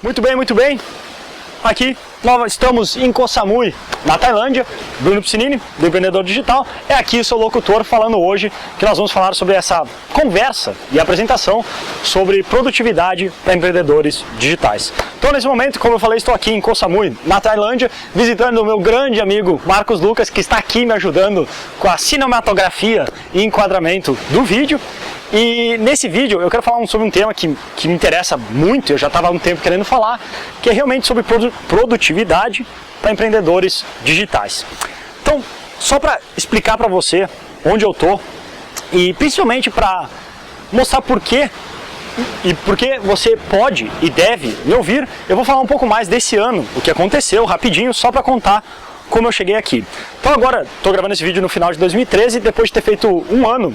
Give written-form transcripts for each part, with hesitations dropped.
Muito bem, muito bem. Aqui nós estamos em Koh Samui, na Tailândia. Bruno Piscinini, do Empreendedor Digital. É aqui o seu locutor falando hoje que nós vamos falar sobre essa conversa e apresentação sobre produtividade para empreendedores digitais. Então, nesse momento, como eu falei, estou aqui em Koh Samui, na Tailândia, visitando o meu grande amigo Marcos Lucas, que está aqui me ajudando com a cinematografia e enquadramento do vídeo. E nesse vídeo eu quero falar sobre um tema que me interessa muito, eu já estava há um tempo querendo falar, que é realmente sobre produtividade para empreendedores digitais. Então, só para explicar para você onde eu estou e principalmente para mostrar por que você pode e deve me ouvir, eu vou falar um pouco mais desse ano, o que aconteceu rapidinho, só para contar como eu cheguei aqui. Então agora estou gravando esse vídeo no final de 2013, depois de ter feito um ano,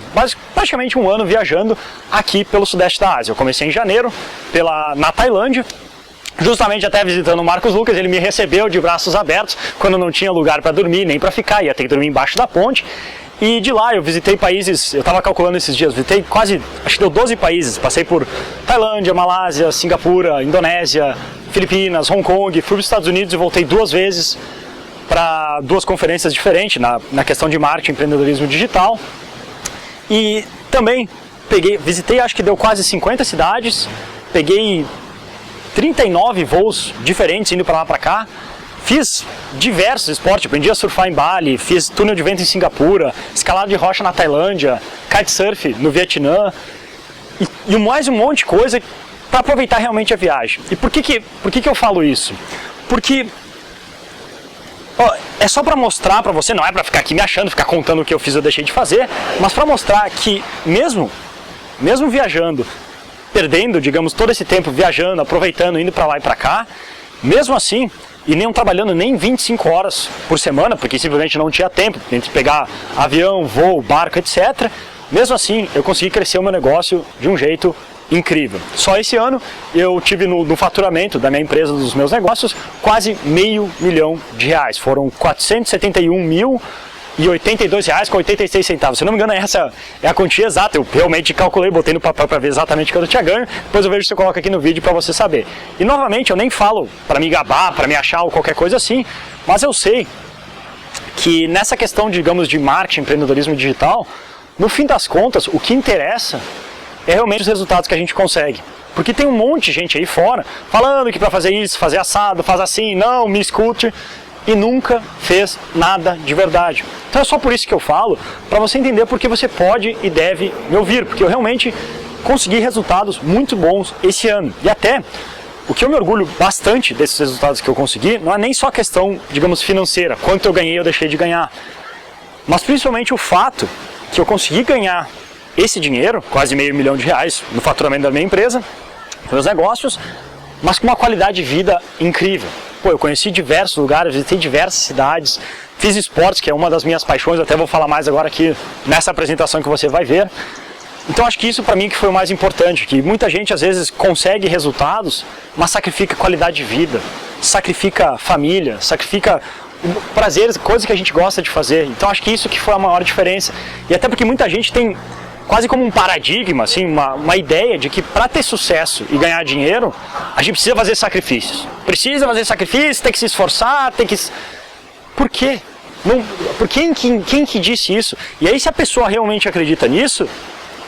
praticamente um ano viajando aqui pelo sudeste da Ásia. Eu comecei em janeiro na Tailândia, justamente até visitando o Marcos Lucas. Ele me recebeu de braços abertos quando não tinha lugar para dormir, nem para ficar, ia ter que dormir embaixo da ponte. E de lá eu visitei países, eu estava calculando esses dias, visitei quase, acho que deu 12 países, passei por Tailândia, Malásia, Singapura, Indonésia, Filipinas, Hong Kong, fui para os Estados Unidos e voltei 2 vezes para 2 conferências diferentes na questão de marketing e empreendedorismo digital. E também visitei, acho que deu quase 50 cidades, peguei 39 voos diferentes indo para lá para cá, fiz diversos esportes, aprendi a surfar em Bali, fiz túnel de vento em Singapura, escalada de rocha na Tailândia, kitesurf no Vietnã e mais um monte de coisa para aproveitar realmente a viagem. E por que eu falo isso? Porque é só para mostrar para você, não é para ficar aqui me achando, ficar contando o que eu fiz ou deixei de fazer, mas para mostrar que mesmo viajando, perdendo, digamos, todo esse tempo viajando, aproveitando, indo para lá e para cá, mesmo assim, e nem trabalhando nem 25 horas por semana, porque simplesmente não tinha tempo, entre pegar avião, voo, barco, etc. Mesmo assim, eu consegui crescer o meu negócio de um jeito incrível. Só esse ano eu tive no faturamento da minha empresa, dos meus negócios, quase R$500 mil. Foram R$471.082,86. Se não me engano, essa é a quantia exata. Eu realmente calculei, botei no papel para ver exatamente quanto eu tinha ganho. Depois eu vejo se eu coloco aqui no vídeo para você saber. E novamente, eu nem falo para me gabar, para me achar ou qualquer coisa assim, mas eu sei que nessa questão, digamos, de marketing, empreendedorismo digital, no fim das contas, o que interessa é realmente os resultados que a gente consegue. Porque tem um monte de gente aí fora falando que para fazer isso, fazer assado, faz assim, não, me escute, e nunca fez nada de verdade. Então é só por isso que eu falo, para você entender por que você pode e deve me ouvir, porque eu realmente consegui resultados muito bons esse ano. E até, o que eu me orgulho bastante desses resultados que eu consegui, não é nem só questão, digamos, financeira, quanto eu ganhei ou deixei de ganhar, mas principalmente o fato que eu consegui ganhar esse dinheiro, quase R$500 mil no faturamento da minha empresa, meus negócios, mas com uma qualidade de vida incrível. Pô, eu conheci diversos lugares, visitei diversas cidades, fiz esportes, que é uma das minhas paixões, até vou falar mais agora aqui nessa apresentação que você vai ver. Então acho que isso para mim que foi o mais importante, que muita gente às vezes consegue resultados, mas sacrifica qualidade de vida, sacrifica família, sacrifica prazeres, coisas que a gente gosta de fazer. Então acho que isso que foi a maior diferença. E até porque muita gente tem quase como um paradigma, assim, uma ideia de que para ter sucesso e ganhar dinheiro, a gente precisa fazer sacrifícios. Precisa fazer sacrifícios, tem que se esforçar, tem que... Por quê? Quem que disse isso? E aí se a pessoa realmente acredita nisso,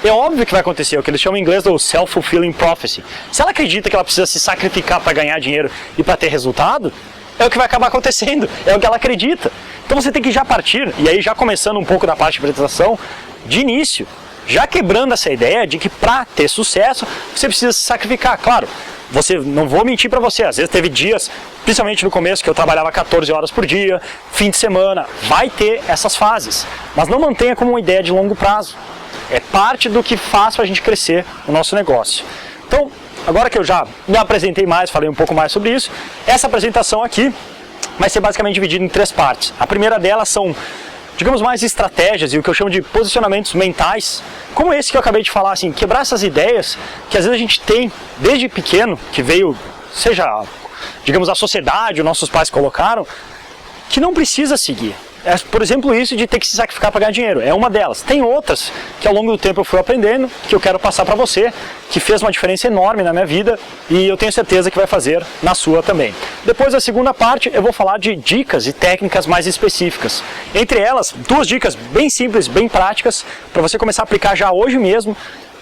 é óbvio que vai acontecer, o que eles chamam em inglês do self-fulfilling prophecy. Se ela acredita que ela precisa se sacrificar para ganhar dinheiro e para ter resultado, é o que vai acabar acontecendo, é o que ela acredita. Então você tem que já partir, e aí já começando um pouco da parte de apresentação, de início, já quebrando essa ideia de que para ter sucesso você precisa se sacrificar. Claro, não vou mentir para você, às vezes teve dias, principalmente no começo, que eu trabalhava 14 horas por dia, fim de semana, vai ter essas fases, mas não mantenha como uma ideia de longo prazo. É parte do que faz para a gente crescer o nosso negócio. Então, agora que eu já me apresentei mais, falei um pouco mais sobre isso, essa apresentação aqui vai ser basicamente dividida em 3 partes. A primeira delas são, digamos, mais estratégias e o que eu chamo de posicionamentos mentais, como esse que eu acabei de falar, assim, quebrar essas ideias que às vezes a gente tem desde pequeno, que veio, seja, digamos, a sociedade, os nossos pais colocaram, que não precisa seguir. é, por exemplo, isso de ter que se sacrificar para ganhar dinheiro. É uma delas. Tem outras que ao longo do tempo eu fui aprendendo, que eu quero passar para você, que fez uma diferença enorme na minha vida e eu tenho certeza que vai fazer na sua também. Depois da segunda parte eu vou falar de dicas e técnicas mais específicas. Entre elas, 2 dicas bem simples, bem práticas, para você começar a aplicar já hoje mesmo,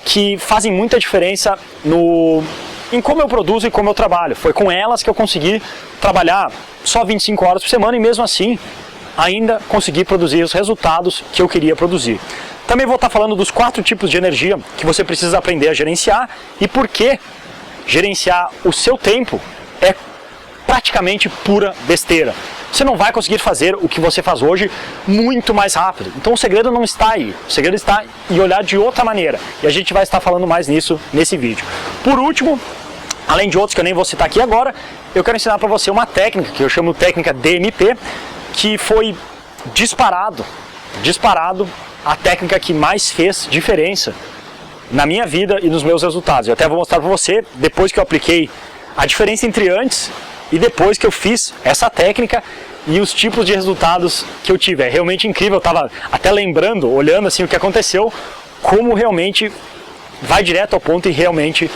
que fazem muita diferença em como eu produzo e como eu trabalho. Foi com elas que eu consegui trabalhar só 25 horas por semana e mesmo assim ainda consegui produzir os resultados que eu queria produzir. Também vou estar falando dos 4 tipos de energia que você precisa aprender a gerenciar e por que gerenciar o seu tempo é praticamente pura besteira. Você não vai conseguir fazer o que você faz hoje muito mais rápido. Então o segredo não está aí. O segredo está em olhar de outra maneira. E a gente vai estar falando mais nisso nesse vídeo. Por último, além de outros que eu nem vou citar aqui agora, eu quero ensinar para você uma técnica que eu chamo de técnica DMP, que foi disparado a técnica que mais fez diferença na minha vida e nos meus resultados. Eu até vou mostrar para você, depois que eu apliquei, a diferença entre antes e depois que eu fiz essa técnica e os tipos de resultados que eu tive. É realmente incrível, eu estava até lembrando, olhando assim o que aconteceu, como realmente vai direto ao ponto e realmente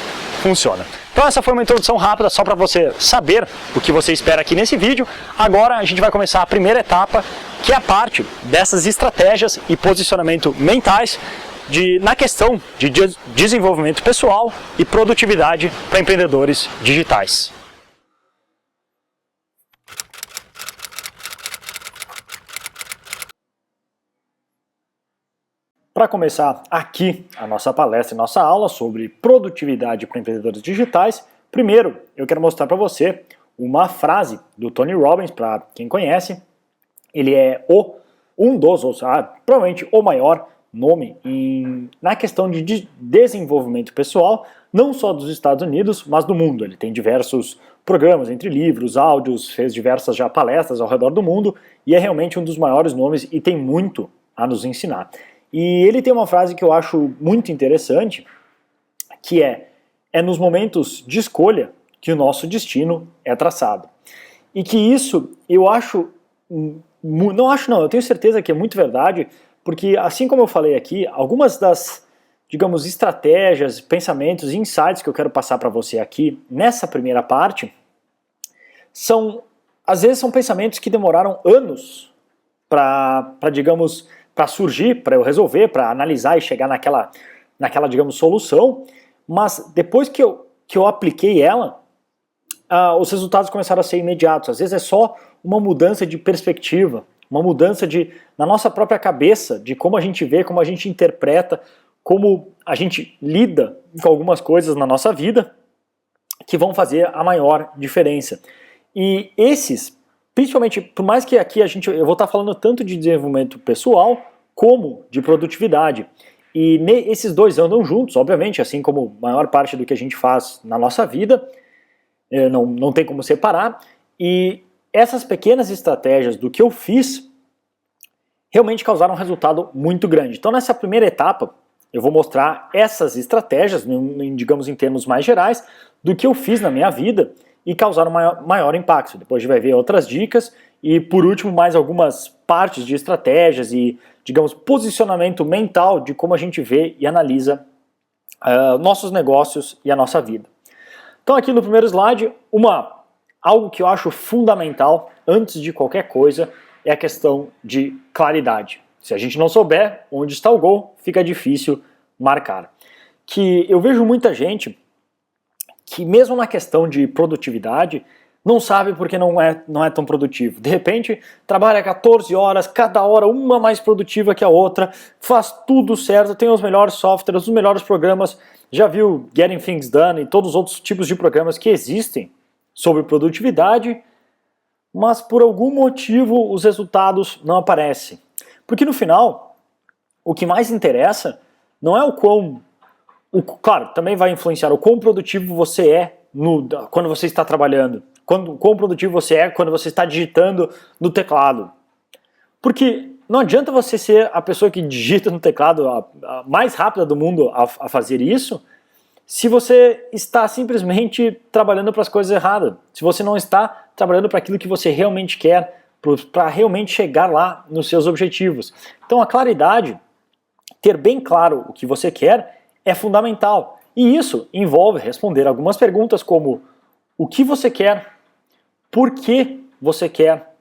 funciona. Então essa foi uma introdução rápida só para você saber o que você espera aqui nesse vídeo. Agora a gente vai começar a primeira etapa, que é a parte dessas estratégias e posicionamento mentais na questão de desenvolvimento pessoal e produtividade para empreendedores digitais. Para começar aqui a nossa palestra e nossa aula sobre produtividade para empreendedores digitais, primeiro eu quero mostrar para você uma frase do Tony Robbins, para quem conhece. Ele é provavelmente o maior nome na questão de desenvolvimento pessoal, não só dos Estados Unidos, mas do mundo. Ele tem diversos programas, entre livros, áudios, fez diversas já palestras ao redor do mundo e é realmente um dos maiores nomes e tem muito a nos ensinar. E ele tem uma frase que eu acho muito interessante, que é nos momentos de escolha que o nosso destino é traçado. E que isso, eu tenho certeza que é muito verdade, porque assim como eu falei aqui, algumas das, digamos, estratégias, pensamentos e insights que eu quero passar para você aqui nessa primeira parte, às vezes são pensamentos que demoraram anos para surgir, para eu resolver, para analisar e chegar naquela, digamos, solução, mas depois que eu apliquei ela, os resultados começaram a ser imediatos. Às vezes é só uma mudança de perspectiva, uma mudança na nossa própria cabeça, de como a gente vê, como a gente interpreta, como a gente lida com algumas coisas na nossa vida, que vão fazer a maior diferença. E esses, principalmente, por mais que aqui eu vou estar falando tanto de desenvolvimento pessoal, como de produtividade. E esses dois andam juntos, obviamente, assim como a maior parte do que a gente faz na nossa vida, não tem como separar. E essas pequenas estratégias do que eu fiz realmente causaram um resultado muito grande. Então nessa primeira etapa, eu vou mostrar essas estratégias, digamos em termos mais gerais, do que eu fiz na minha vida e causaram maior impacto. Depois a gente vai ver outras dicas e, por último, mais algumas partes de estratégias e, digamos, posicionamento mental de como a gente vê e analisa nossos negócios e a nossa vida. Então aqui no primeiro slide, algo que eu acho fundamental antes de qualquer coisa é a questão de claridade. Se a gente não souber onde está o gol, fica difícil marcar. Que eu vejo muita gente que mesmo na questão de produtividade não sabe porque não é tão produtivo. De repente, trabalha 14 horas, cada hora uma mais produtiva que a outra, faz tudo certo, tem os melhores softwares, os melhores programas, já viu Getting Things Done e todos os outros tipos de programas que existem sobre produtividade, mas por algum motivo os resultados não aparecem. Porque no final, o que mais interessa não é claro, também vai influenciar o quão produtivo você é quando você está trabalhando, quão produtivo você é quando você está digitando no teclado. Porque não adianta você ser a pessoa que digita no teclado a mais rápida do mundo a fazer isso, se você está simplesmente trabalhando para as coisas erradas, se você não está trabalhando para aquilo que você realmente quer para realmente chegar lá nos seus objetivos. Então a claridade, ter bem claro o que você quer é fundamental. E isso envolve responder algumas perguntas como o que você quer, por que você quer,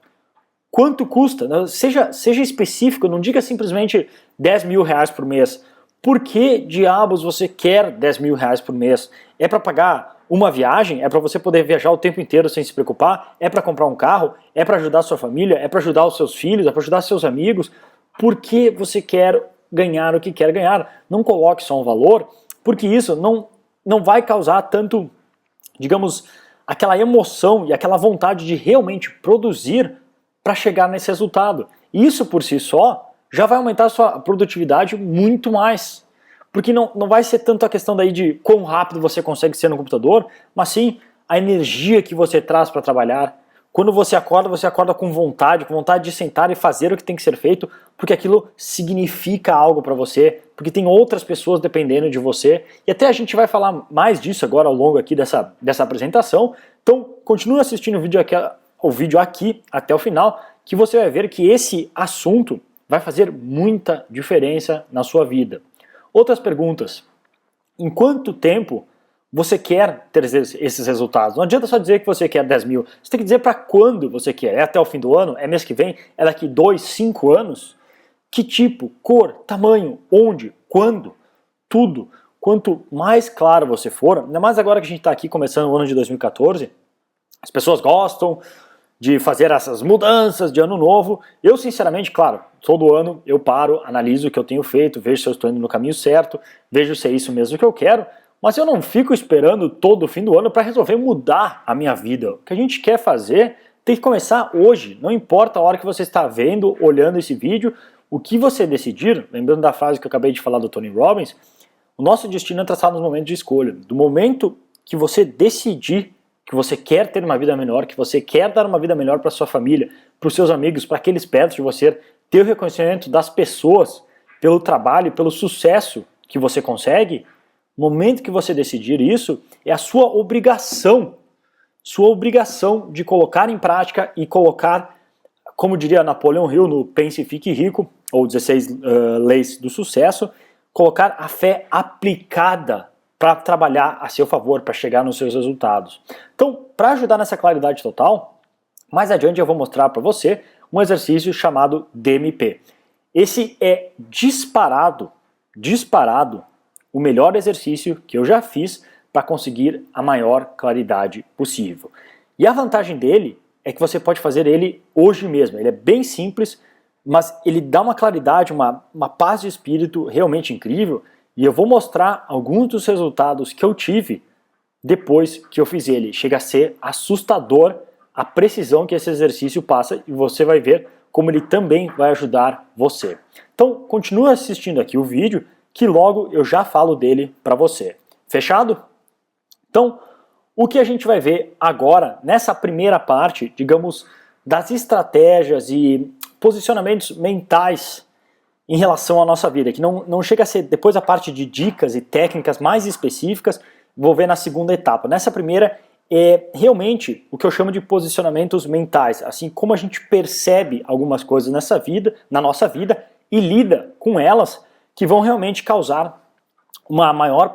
quanto custa, seja específico, não diga simplesmente 10 mil reais por mês. Por que diabos você quer 10 mil reais por mês? É para pagar uma viagem? É para você poder viajar o tempo inteiro sem se preocupar? É para comprar um carro? É para ajudar a sua família? É para ajudar os seus filhos? É para ajudar seus amigos? Por que você quer ganhar o que quer ganhar? Não coloque só um valor, porque isso não vai causar tanto, digamos, aquela emoção e aquela vontade de realmente produzir para chegar nesse resultado. Isso por si só já vai aumentar a sua produtividade muito mais. Porque não vai ser tanto a questão daí de quão rápido você consegue ser no computador, mas sim a energia que você traz para trabalhar. Quando você acorda com vontade de sentar e fazer o que tem que ser feito, porque aquilo significa algo para você, porque tem outras pessoas dependendo de você. E até a gente vai falar mais disso agora ao longo aqui dessa apresentação. Então continue assistindo o vídeo aqui até o final, que você vai ver que esse assunto vai fazer muita diferença na sua vida. Outras perguntas. Em quanto tempo você quer ter esses resultados? Não adianta só dizer que você quer 10 mil. Você tem que dizer para quando você quer. É até o fim do ano? É mês que vem? É daqui 2, 5 anos? Que tipo, cor, tamanho, onde, quando? Tudo. Quanto mais claro você for, ainda mais agora que a gente está aqui começando o ano de 2014, as pessoas gostam de fazer essas mudanças de ano novo. Eu, sinceramente, claro, todo ano eu paro, analiso o que eu tenho feito, vejo se eu estou indo no caminho certo, vejo se é isso mesmo que eu quero, mas eu não fico esperando todo o fim do ano para resolver mudar a minha vida. O que a gente quer fazer tem que começar hoje, não importa a hora que você está vendo, olhando esse vídeo, o que você decidir, lembrando da frase que eu acabei de falar do Tony Robbins, o nosso destino é traçado nos momentos de escolha. Do momento que você decidir que você quer ter uma vida melhor, que você quer dar uma vida melhor para sua família, para os seus amigos, para aqueles perto de você, ter o reconhecimento das pessoas pelo trabalho, pelo sucesso que você consegue, no momento que você decidir isso, é a sua obrigação de colocar em prática e colocar, como diria Napoleão Hill no Pense e Fique Rico, ou 16 Leis do Sucesso, colocar a fé aplicada para trabalhar a seu favor, para chegar nos seus resultados. Então, para ajudar nessa claridade total, mais adiante eu vou mostrar para você um exercício chamado DMP. Esse é disparado o melhor exercício que eu já fiz para conseguir a maior claridade possível. E a vantagem dele é que você pode fazer ele hoje mesmo. Ele é bem simples, mas ele dá uma claridade, uma paz de espírito realmente incrível. E eu vou mostrar alguns dos resultados que eu tive depois que eu fiz ele. Chega a ser assustador a precisão que esse exercício passa e você vai ver como ele também vai ajudar você. Então, continue assistindo aqui o vídeo que logo eu já falo dele para você. Fechado? Então, o que a gente vai ver agora nessa primeira parte, digamos, das estratégias e posicionamentos mentais em relação à nossa vida, que não chega a ser depois a parte de dicas e técnicas mais específicas, vou ver na segunda etapa. Nessa primeira é realmente o que eu chamo de posicionamentos mentais, assim como a gente percebe algumas coisas na nossa vida e lida com elas, que vão realmente causar uma maior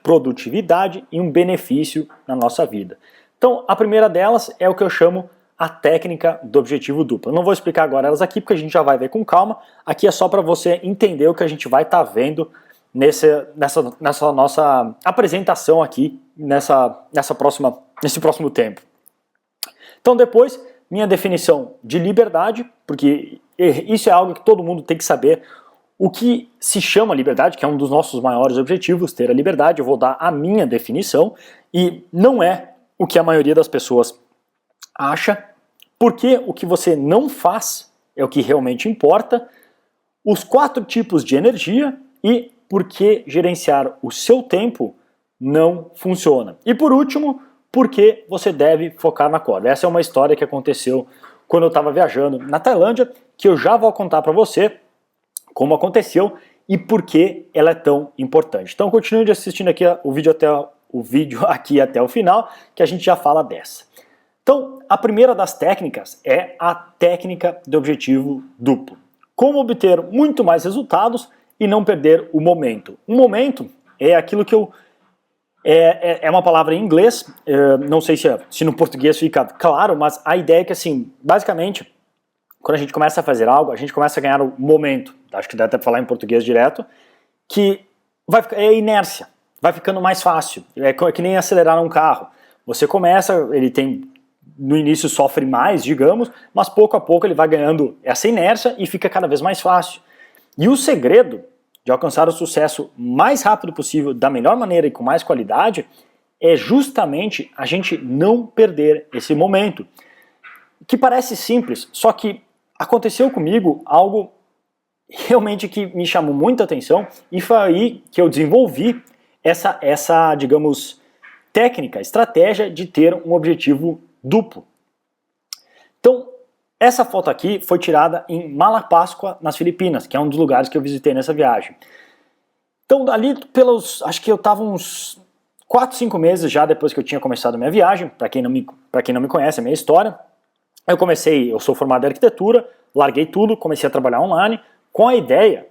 produtividade e um benefício na nossa vida. Então, a primeira delas é o que eu chamo a técnica do objetivo duplo. Eu não vou explicar agora elas aqui, porque a gente já vai ver com calma. Aqui é só para você entender o que a gente vai estar vendo nessa nossa apresentação aqui, nesse próximo tempo. Então depois, minha definição de liberdade, porque isso é algo que todo mundo tem que saber. O que se chama liberdade, que é um dos nossos maiores objetivos, ter a liberdade, eu vou dar a minha definição, e não é o que a maioria das pessoas acha, porque o que você não faz é o que realmente importa, os 4 tipos de energia e por que gerenciar o seu tempo não funciona. E por último, por que você deve focar na corda. Essa é uma história que aconteceu quando eu estava viajando na Tailândia, que eu já vou contar para você como aconteceu e por que ela é tão importante. Então continue assistindo aqui o vídeo aqui até o final, que a gente já fala dessa. Então, a primeira das técnicas é a técnica de objetivo duplo. Como obter muito mais resultados e não perder o momento. O momento é aquilo que eu... É uma palavra em inglês, não sei se no português fica claro, mas a ideia é que, assim, basicamente, quando a gente começa a fazer algo, a gente começa a ganhar o momento, acho que dá até pra falar em português direto, que é inércia, vai ficando mais fácil, é que nem acelerar um carro. Você começa, ele tem, no início sofre mais, digamos, mas pouco a pouco ele vai ganhando essa inércia e fica cada vez mais fácil. E o segredo de alcançar o sucesso mais rápido possível, da melhor maneira e com mais qualidade, é justamente a gente não perder esse momento. Que parece simples, só que aconteceu comigo algo realmente que me chamou muita atenção e foi aí que eu desenvolvi essa, digamos, técnica, estratégia de ter um objetivo duplo. Então, essa foto aqui foi tirada em Malapascua, nas Filipinas, que é um dos lugares que eu visitei nessa viagem. Então, ali acho que eu estava uns 4, 5 meses já depois que eu tinha começado a minha viagem, para quem não me conhece a minha história, eu sou formado em arquitetura, larguei tudo, comecei a trabalhar online, com a ideia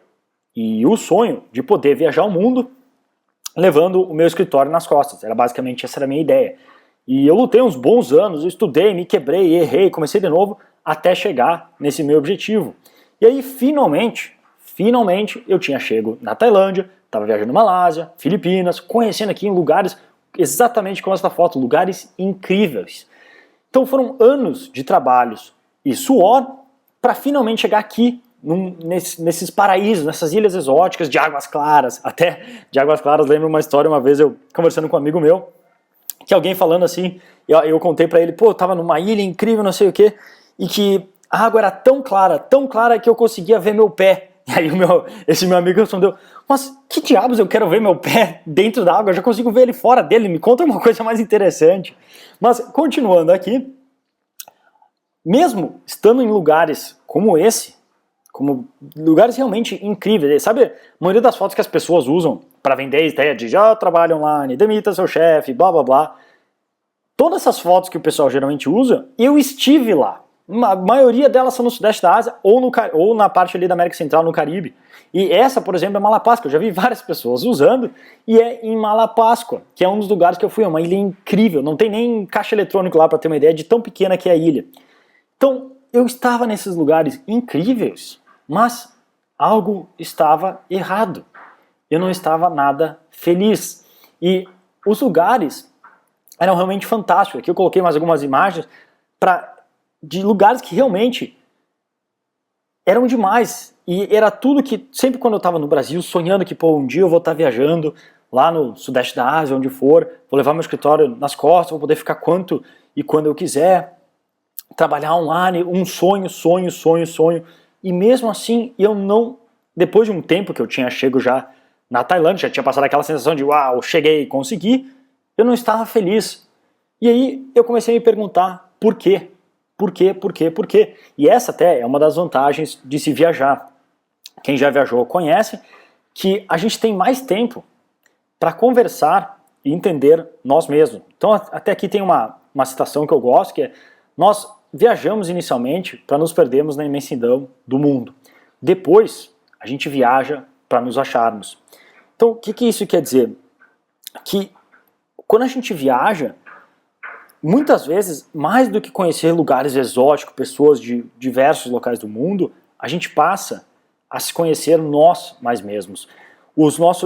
e o sonho de poder viajar o mundo, levando o meu escritório nas costas. Basicamente essa era a minha ideia. E eu lutei uns bons anos, eu estudei, me quebrei, errei, comecei de novo, até chegar nesse meu objetivo. E aí, finalmente, eu tinha chego na Tailândia, estava viajando na Malásia, Filipinas, conhecendo aqui em lugares exatamente como essa foto, lugares incríveis. Então foram anos de trabalhos e suor para finalmente chegar aqui, nesses paraísos, nessas ilhas exóticas de águas claras. Até de águas claras, lembro uma história, uma vez eu conversando com um amigo meu, que alguém falando assim, eu contei pra ele, pô, eu tava numa ilha incrível, não sei o que, e que a água era tão clara que eu conseguia ver meu pé. E aí esse meu amigo respondeu, mas que diabos eu quero ver meu pé dentro da água, eu já consigo ver ele fora dele, me conta uma coisa mais interessante. Mas, continuando aqui, mesmo estando em lugares como esse, como lugares realmente incríveis, sabe, a maioria das fotos que as pessoas usam para vender a ideia de já trabalha online, demita seu chefe, blá blá blá, todas essas fotos que o pessoal geralmente usa, eu estive lá. A maioria delas são no Sudeste da Ásia ou na parte ali da América Central, no Caribe. E essa, por exemplo, é Malapascua. Eu já vi várias pessoas usando e é em Malapascua, que é um dos lugares que eu fui. É uma ilha incrível, não tem nem caixa eletrônico lá para ter uma ideia de tão pequena que é a ilha. Então, eu estava nesses lugares incríveis, mas algo estava errado. Eu não estava nada feliz. E os lugares eram realmente fantásticos. Aqui eu coloquei mais algumas imagens de lugares que realmente eram demais. E era tudo que, sempre quando eu estava no Brasil, sonhando que, pô, um dia eu vou estar viajando lá no Sudeste da Ásia, onde for, vou levar meu escritório nas costas, vou poder ficar quanto e quando eu quiser, trabalhar online, um sonho. E mesmo assim, eu não, depois de um tempo que eu tinha chego já na Tailândia, já tinha passado aquela sensação de, uau, cheguei, consegui, eu não estava feliz. E aí eu comecei a me perguntar, por quê? Por quê? E essa até é uma das vantagens de se viajar. Quem já viajou conhece que a gente tem mais tempo para conversar e entender nós mesmos. Então até aqui tem uma citação que eu gosto, que é: nós viajamos inicialmente para nos perdermos na imensidão do mundo. Depois a gente viaja para nos acharmos. Então o que isso quer dizer? Que quando a gente viaja, muitas vezes, mais do que conhecer lugares exóticos, pessoas de diversos locais do mundo, a gente passa a se conhecer nós mais mesmos.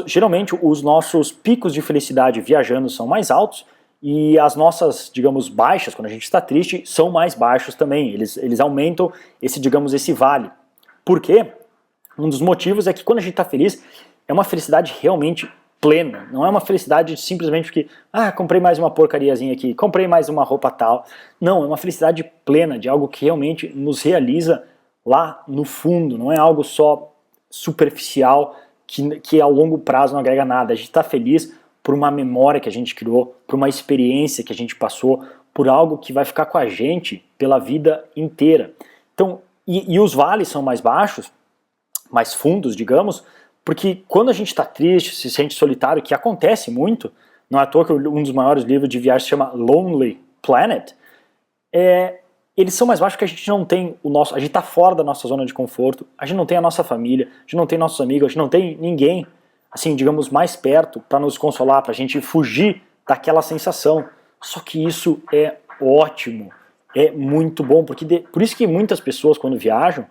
Geralmente, os nossos picos de felicidade viajando são mais altos e as nossas, digamos, baixas, quando a gente está triste, são mais baixos também. Eles aumentam esse vale. Por quê? Um dos motivos é que quando a gente está feliz, é uma felicidade realmente plena, não é uma felicidade simplesmente porque, comprei mais uma porcariazinha aqui, comprei mais uma roupa tal. Não, é uma felicidade plena, de algo que realmente nos realiza lá no fundo, não é algo só superficial, que ao longo prazo não agrega nada. A gente está feliz por uma memória que a gente criou, por uma experiência que a gente passou, por algo que vai ficar com a gente pela vida inteira. Então, e os vales são mais baixos, mais fundos, digamos, porque quando a gente está triste, se sente solitário, que acontece muito, não é à toa que um dos maiores livros de viagem se chama Lonely Planet, eles são mais baixos porque a gente não tem a gente está fora da nossa zona de conforto, a gente não tem a nossa família, a gente não tem nossos amigos, a gente não tem ninguém, assim, digamos, mais perto para nos consolar, para a gente fugir daquela sensação. Só que isso é ótimo, é muito bom, porque por isso que muitas pessoas quando viajam,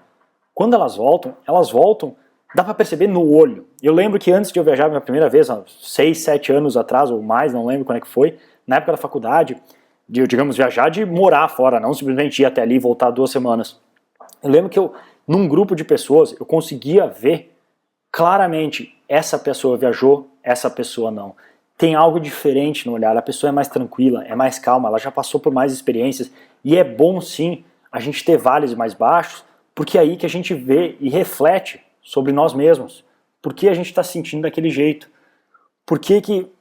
quando elas voltam, dá para perceber no olho. Eu lembro que antes de eu viajar pela primeira vez, há 6, 7 anos atrás ou mais, não lembro quando é que foi, na época da faculdade, de, digamos, viajar de morar fora, não simplesmente ir até ali e voltar 2 semanas. Eu lembro que num grupo de pessoas, eu conseguia ver claramente, essa pessoa viajou, essa pessoa não. Tem algo diferente no olhar, a pessoa é mais tranquila, é mais calma, ela já passou por mais experiências, e é bom sim a gente ter vales mais baixos, porque é aí que a gente vê e reflete sobre nós mesmos. Por que a gente está se sentindo daquele jeito?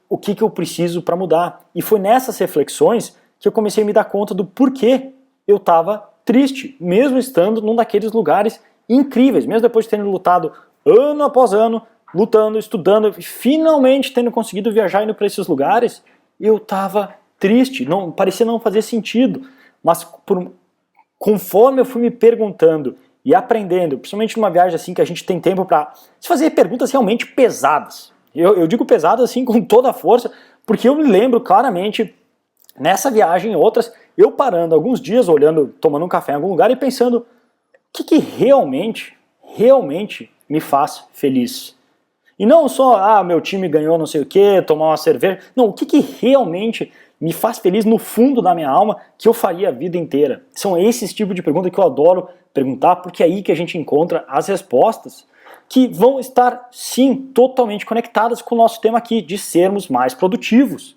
O que eu preciso para mudar? E foi nessas reflexões que eu comecei a me dar conta do porquê eu estava triste, mesmo estando num daqueles lugares incríveis, mesmo depois de tendo lutado ano após ano, lutando, estudando, e finalmente tendo conseguido viajar indo para esses lugares, eu estava triste, parecia não fazer sentido, mas conforme eu fui me perguntando e aprendendo, principalmente numa viagem assim que a gente tem tempo para se fazer perguntas realmente pesadas, eu digo pesadas assim com toda a força, porque eu me lembro claramente nessa viagem e outras, eu parando alguns dias, olhando, tomando um café em algum lugar e pensando o que realmente me faz feliz. E não só, meu time ganhou não sei o que, tomar uma cerveja. Não, o que realmente me faz feliz no fundo da minha alma que eu faria a vida inteira? São esses tipos de perguntas que eu adoro perguntar, porque é aí que a gente encontra as respostas que vão estar, sim, totalmente conectadas com o nosso tema aqui, de sermos mais produtivos.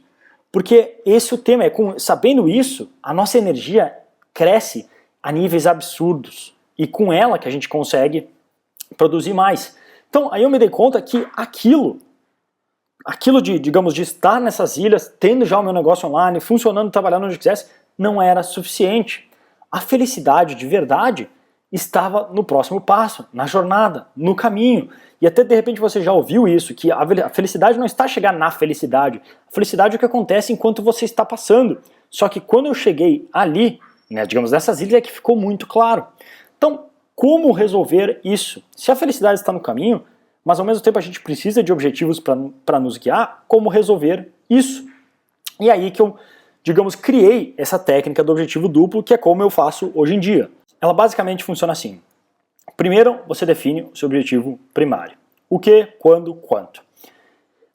Porque esse é o tema, sabendo isso, a nossa energia cresce a níveis absurdos. E com ela que a gente consegue produzir mais. Então, aí eu me dei conta que aquilo de, digamos, de estar nessas ilhas, tendo já o meu negócio online, funcionando, trabalhando onde quisesse, não era suficiente. A felicidade de verdade estava no próximo passo, na jornada, no caminho. E até de repente você já ouviu isso, que a felicidade não está a chegar na felicidade. A felicidade é o que acontece enquanto você está passando. Só que quando eu cheguei ali, né, digamos, nessas ilhas é que ficou muito claro. Então, como resolver isso? Se a felicidade está no caminho, mas ao mesmo tempo a gente precisa de objetivos para nos guiar, como resolver isso? E aí que eu, digamos, criei essa técnica do objetivo duplo, que é como eu faço hoje em dia. Ela basicamente funciona assim. Primeiro, você define o seu objetivo primário. O que, quando, quanto.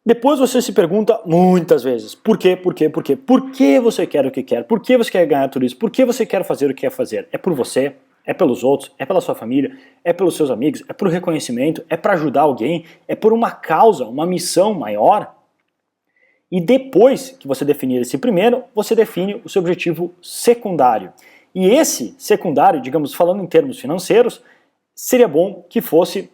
Depois você se pergunta muitas vezes, por quê? Por que você quer o que quer? Por que você quer ganhar tudo isso? Por que você quer fazer o que quer fazer? É por você? É pelos outros? É pela sua família? É pelos seus amigos? É por reconhecimento? É para ajudar alguém? É por uma causa, uma missão maior? E depois que você definir esse primeiro, você define o seu objetivo secundário. E esse secundário, digamos, falando em termos financeiros, seria bom que fosse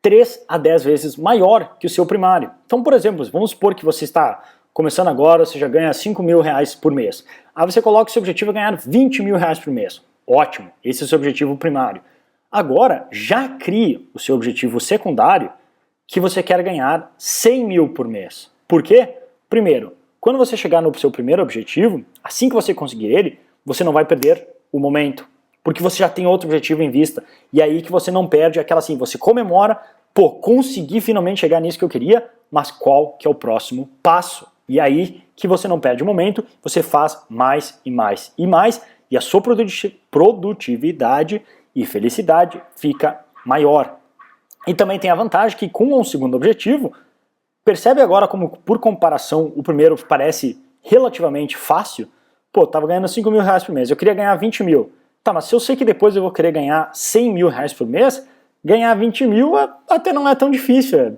3 a 10 vezes maior que o seu primário. Então, por exemplo, vamos supor que você está começando agora, você já ganha R$5.000 por mês. Aí você coloca o seu objetivo a ganhar R$20.000 por mês. Ótimo, esse é o seu objetivo primário. Agora, já crie o seu objetivo secundário, que você quer ganhar 100 mil por mês. Por quê? Primeiro, quando você chegar no seu primeiro objetivo, assim que você conseguir ele, você não vai perder o momento, porque você já tem outro objetivo em vista. E aí que você não perde aquela assim, você comemora, consegui finalmente chegar nisso que eu queria, mas qual que é o próximo passo? E aí que você não perde o momento, você faz mais e mais e mais, e a sua produtividade e felicidade fica maior. E também tem a vantagem que com um segundo objetivo, percebe agora como, por comparação, o primeiro parece relativamente fácil? Tava ganhando R$5.000 por mês, eu queria ganhar 20 mil. Tá, mas se eu sei que depois eu vou querer ganhar 100 mil reais por mês, ganhar 20 mil até não é tão difícil, é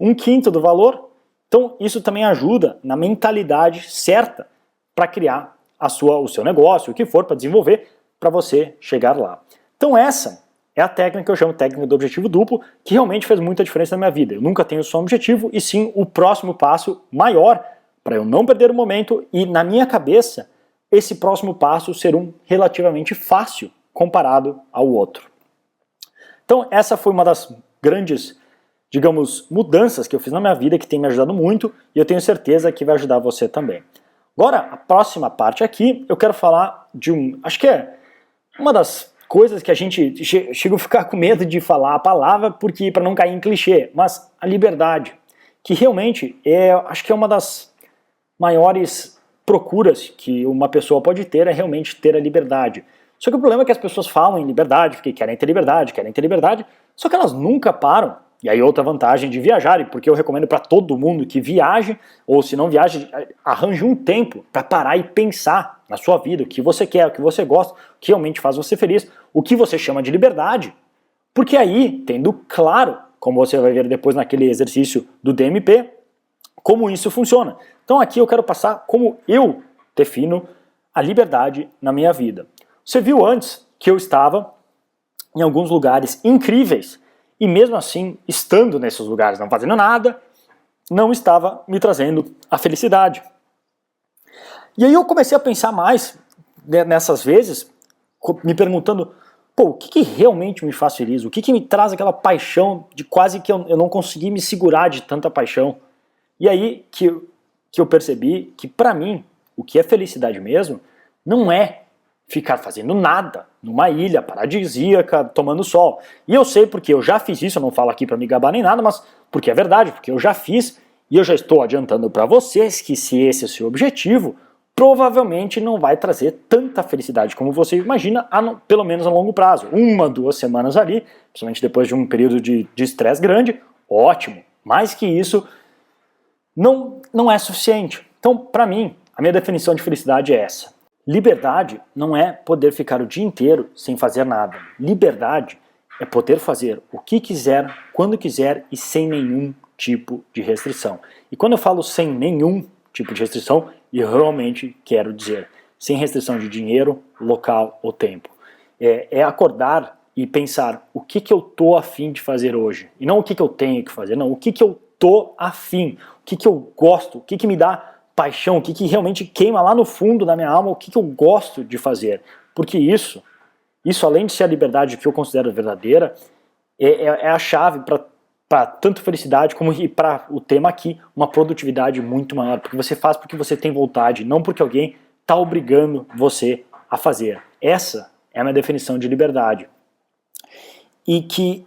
1/5 do valor. Então isso também ajuda na mentalidade certa para criar o seu negócio, o que for, para desenvolver, para você chegar lá. Então essa é a técnica que eu chamo de técnica do objetivo duplo, que realmente fez muita diferença na minha vida. Eu nunca tenho só um objetivo, e sim o próximo passo maior, para eu não perder o momento, e na minha cabeça, esse próximo passo ser um relativamente fácil comparado ao outro. Então essa foi uma das grandes, digamos, mudanças que eu fiz na minha vida, que tem me ajudado muito, e eu tenho certeza que vai ajudar você também. Agora, a próxima parte aqui, eu quero falar de acho que é uma das coisas que a gente chega a ficar com medo de falar a palavra, porque para não cair em clichê, mas a liberdade, que realmente acho que é uma das maiores procuras que uma pessoa pode ter, é realmente ter a liberdade. Só que o problema é que as pessoas falam em liberdade, porque querem ter liberdade, só que elas nunca param. E aí outra vantagem de viajar, e porque eu recomendo para todo mundo que viaje, ou se não viaje, arranje um tempo para parar e pensar na sua vida, o que você quer, o que você gosta, o que realmente faz você feliz, o que você chama de liberdade. Porque aí, tendo claro, como você vai ver depois naquele exercício do DMP, como isso funciona. Então aqui eu quero passar como eu defino a liberdade na minha vida. Você viu antes que eu estava em alguns lugares incríveis, e mesmo assim, estando nesses lugares, não fazendo nada, não estava me trazendo a felicidade. E aí eu comecei a pensar mais nessas vezes, me perguntando, pô, o que realmente me faz feliz? O que me traz aquela paixão de quase que eu não consegui me segurar de tanta paixão? E aí que eu percebi que para mim, o que é felicidade mesmo, não é ficar fazendo nada numa ilha paradisíaca, tomando sol. E eu sei porque eu já fiz isso, eu não falo aqui para me gabar nem nada, mas porque é verdade, porque eu já fiz e eu já estou adiantando para vocês que se esse é o seu objetivo, provavelmente não vai trazer tanta felicidade como você imagina, pelo menos a longo prazo. 1, 2 semanas ali, principalmente depois de um período de estresse grande, ótimo. Mais que isso, não é suficiente. Então, para mim, a minha definição de felicidade é essa. Liberdade não é poder ficar o dia inteiro sem fazer nada. Liberdade é poder fazer o que quiser, quando quiser e sem nenhum tipo de restrição. E quando eu falo sem nenhum tipo de restrição, eu realmente quero dizer sem restrição de dinheiro, local ou tempo. É acordar e pensar o que eu tô a fim de fazer hoje. E não o que eu tenho que fazer, não. O que eu tô a fim, o que eu gosto, o que me dá paixão, o que realmente queima lá no fundo da minha alma, o que eu gosto de fazer. Porque isso além de ser a liberdade que eu considero verdadeira, é a chave para tanto felicidade como para o tema aqui, uma produtividade muito maior. Porque você faz porque você tem vontade, não porque alguém está obrigando você a fazer. Essa é a minha definição de liberdade. E que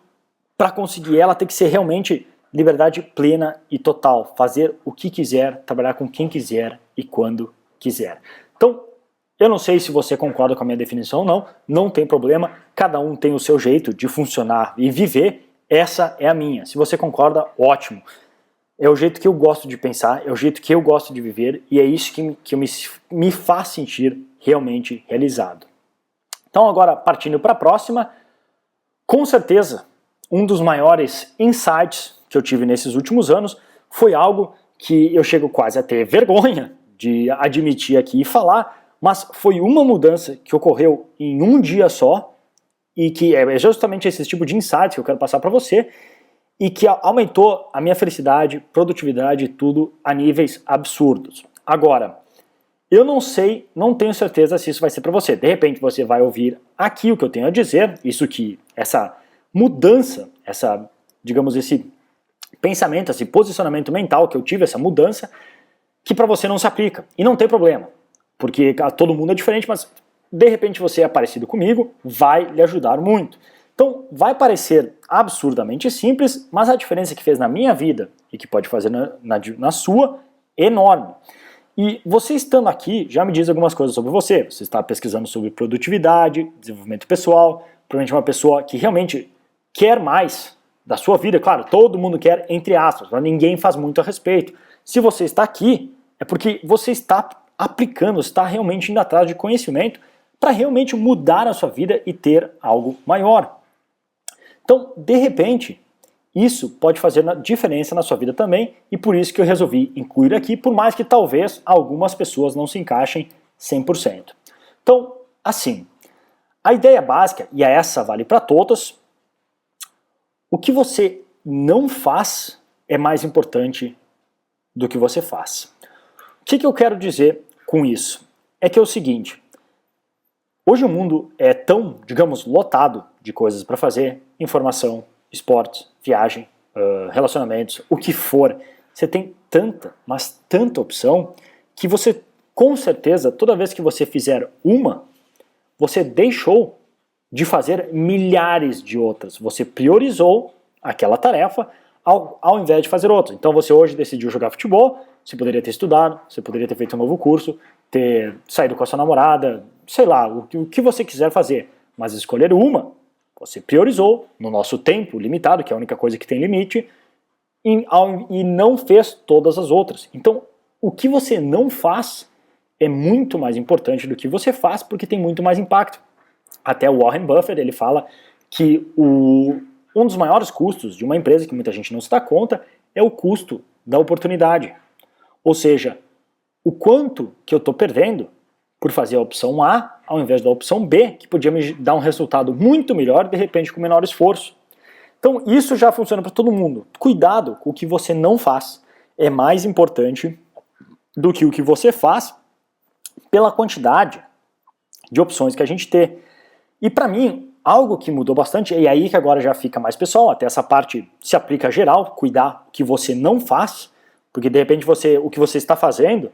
para conseguir ela tem que ser realmente liberdade plena e total, fazer o que quiser, trabalhar com quem quiser e quando quiser. Então, eu não sei se você concorda com a minha definição ou não, não tem problema, cada um tem o seu jeito de funcionar e viver, essa é a minha. Se você concorda, ótimo. É o jeito que eu gosto de pensar, é o jeito que eu gosto de viver e é isso que me faz sentir realmente realizado. Então agora, partindo para a próxima, com certeza, um dos maiores insights que eu tive nesses últimos anos foi algo que eu chego quase a ter vergonha de admitir aqui e falar, mas foi uma mudança que ocorreu em um dia só e que é justamente esse tipo de insight que eu quero passar para você e que aumentou a minha felicidade, produtividade e tudo a níveis absurdos. Agora, eu não sei, não tenho certeza se isso vai ser para você. De repente você vai ouvir aqui o que eu tenho a dizer, essa mudança, digamos, esse pensamento, esse posicionamento mental que eu tive, essa mudança, que para você não se aplica. E não tem problema, porque todo mundo é diferente, mas de repente você é parecido comigo, vai lhe ajudar muito. Então vai parecer absurdamente simples, mas a diferença que fez na minha vida e que pode fazer na sua é enorme. E você estando aqui já me diz algumas coisas sobre você. Você está pesquisando sobre produtividade, desenvolvimento pessoal, provavelmente uma pessoa que realmente quer mais da sua vida. Claro, todo mundo quer, entre aspas, mas ninguém faz muito a respeito. Se você está aqui, é porque você está aplicando, está realmente indo atrás de conhecimento para realmente mudar a sua vida e ter algo maior. Então, de repente, isso pode fazer diferença na sua vida também e por isso que eu resolvi incluir aqui, por mais que talvez algumas pessoas não se encaixem 100%. Então, assim, a ideia básica, e essa vale para todas, o que você não faz é mais importante do que você faz. O que eu quero dizer com isso? É que é o seguinte, hoje o mundo é tão, digamos, lotado de coisas para fazer, informação, esportes, viagem, relacionamentos, o que for. Você tem tanta, mas tanta opção que você com certeza, toda vez que você fizer uma, você deixou de fazer milhares de outras. Você priorizou aquela tarefa ao invés de fazer outras. Então você hoje decidiu jogar futebol, você poderia ter estudado, você poderia ter feito um novo curso, ter saído com a sua namorada, sei lá, o que você quiser fazer. Mas escolher uma, você priorizou no nosso tempo limitado, que é a única coisa que tem limite, e não fez todas as outras. Então, o que você não faz é muito mais importante do que você faz, porque tem muito mais impacto. Até o Warren Buffett, ele fala que um dos maiores custos de uma empresa, que muita gente não se dá conta, é o custo da oportunidade. Ou seja, o quanto que eu estou perdendo por fazer a opção A ao invés da opção B, que podia me dar um resultado muito melhor, de repente com menor esforço. Então isso já funciona para todo mundo. Cuidado com o que você não faz. É mais importante do que o que você faz pela quantidade de opções que a gente tem. E para mim, algo que mudou bastante, e aí que agora já fica mais pessoal, até essa parte se aplica geral, cuidar o que você não faz, porque de repente o que você está fazendo,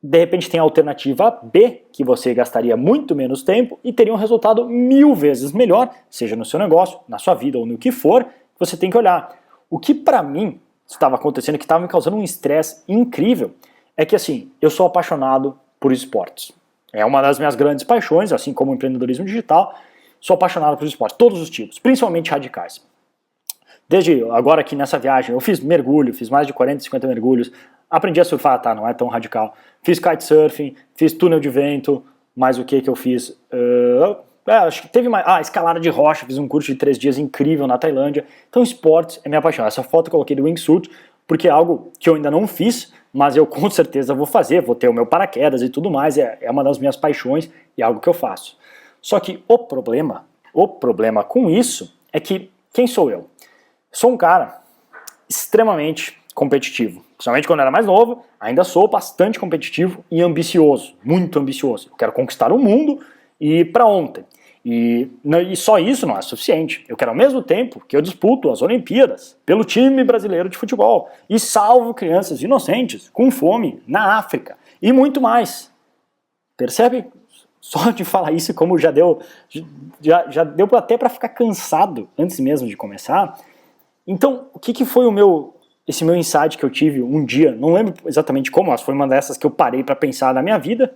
de repente tem a alternativa B, que você gastaria muito menos tempo e teria um resultado 1000 vezes melhor, seja no seu negócio, na sua vida ou no que for, você tem que olhar. O que para mim estava acontecendo, que estava me causando um estresse incrível, é que assim, eu sou apaixonado por esportes. É uma das minhas grandes paixões, assim como o empreendedorismo digital, sou apaixonado por esportes, todos os tipos, principalmente radicais. Desde agora aqui nessa viagem, eu fiz mergulho, fiz mais de 40, 50 mergulhos, aprendi a surfar, tá, não é tão radical. Fiz kitesurfing, fiz túnel de vento, mais o que eu fiz? Acho que teve mais. Escalada de rocha, fiz um curso de 3 dias incrível na Tailândia. Então esportes é minha paixão. Essa foto eu coloquei do wingsuit, porque é algo que eu ainda não fiz, mas eu com certeza vou fazer, vou ter o meu paraquedas e tudo mais, é uma das minhas paixões e é algo que eu faço. Só que o problema com isso é que, quem sou eu? Sou um cara extremamente competitivo. Principalmente quando eu era mais novo, ainda sou bastante competitivo e ambicioso, muito ambicioso. Eu quero conquistar o mundo e para ontem. E só isso não é suficiente. Eu quero ao mesmo tempo que eu disputo as Olimpíadas pelo time brasileiro de futebol e salvo crianças inocentes com fome na África e muito mais. Percebe? Só de falar isso, como já deu até para ficar cansado antes mesmo de começar. Então, o que foi esse meu insight que eu tive um dia, não lembro exatamente como, mas foi uma dessas que eu parei para pensar na minha vida,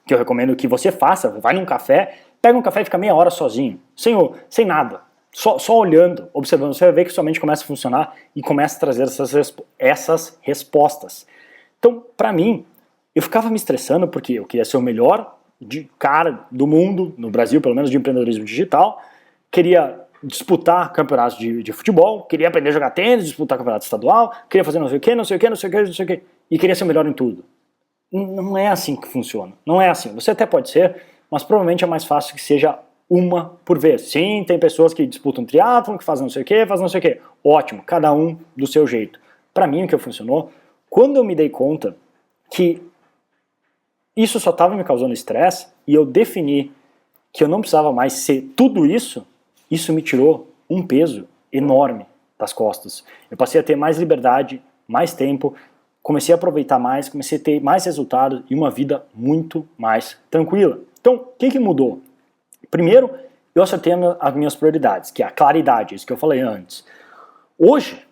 que eu recomendo que você faça, vai num café, pega um café e fica meia hora sozinho, sem nada, só olhando, observando, você vai ver que sua mente começa a funcionar e começa a trazer essas respostas. Então, para mim, eu ficava me estressando porque eu queria ser o melhor cara do mundo, no Brasil, pelo menos de empreendedorismo digital, queria disputar campeonatos de futebol, queria aprender a jogar tênis, disputar campeonato estadual, queria fazer não sei o que, e queria ser o melhor em tudo. Não é assim que funciona, não é assim. Você até pode ser, mas provavelmente é mais fácil que seja uma por vez. Sim, tem pessoas que disputam triatlon, que fazem não sei o que, ótimo, cada um do seu jeito. Para mim o que funcionou, quando eu me dei conta que isso só estava me causando estresse, e eu defini que eu não precisava mais ser tudo isso me tirou um peso enorme das costas. Eu passei a ter mais liberdade, mais tempo, comecei a aproveitar mais, comecei a ter mais resultados e uma vida muito mais tranquila. Então, o que mudou? Primeiro, eu acertei as minhas prioridades, que é a claridade, isso que eu falei antes. Hoje,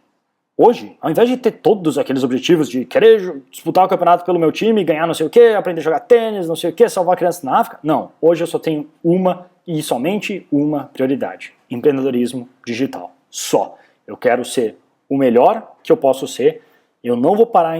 ao invés de ter todos aqueles objetivos de querer disputar o campeonato pelo meu time, ganhar não sei o que, aprender a jogar tênis, não sei o que, salvar crianças na África, não. Hoje eu só tenho uma e somente uma prioridade: empreendedorismo digital. Só. Eu quero ser o melhor que eu posso ser, eu não vou parar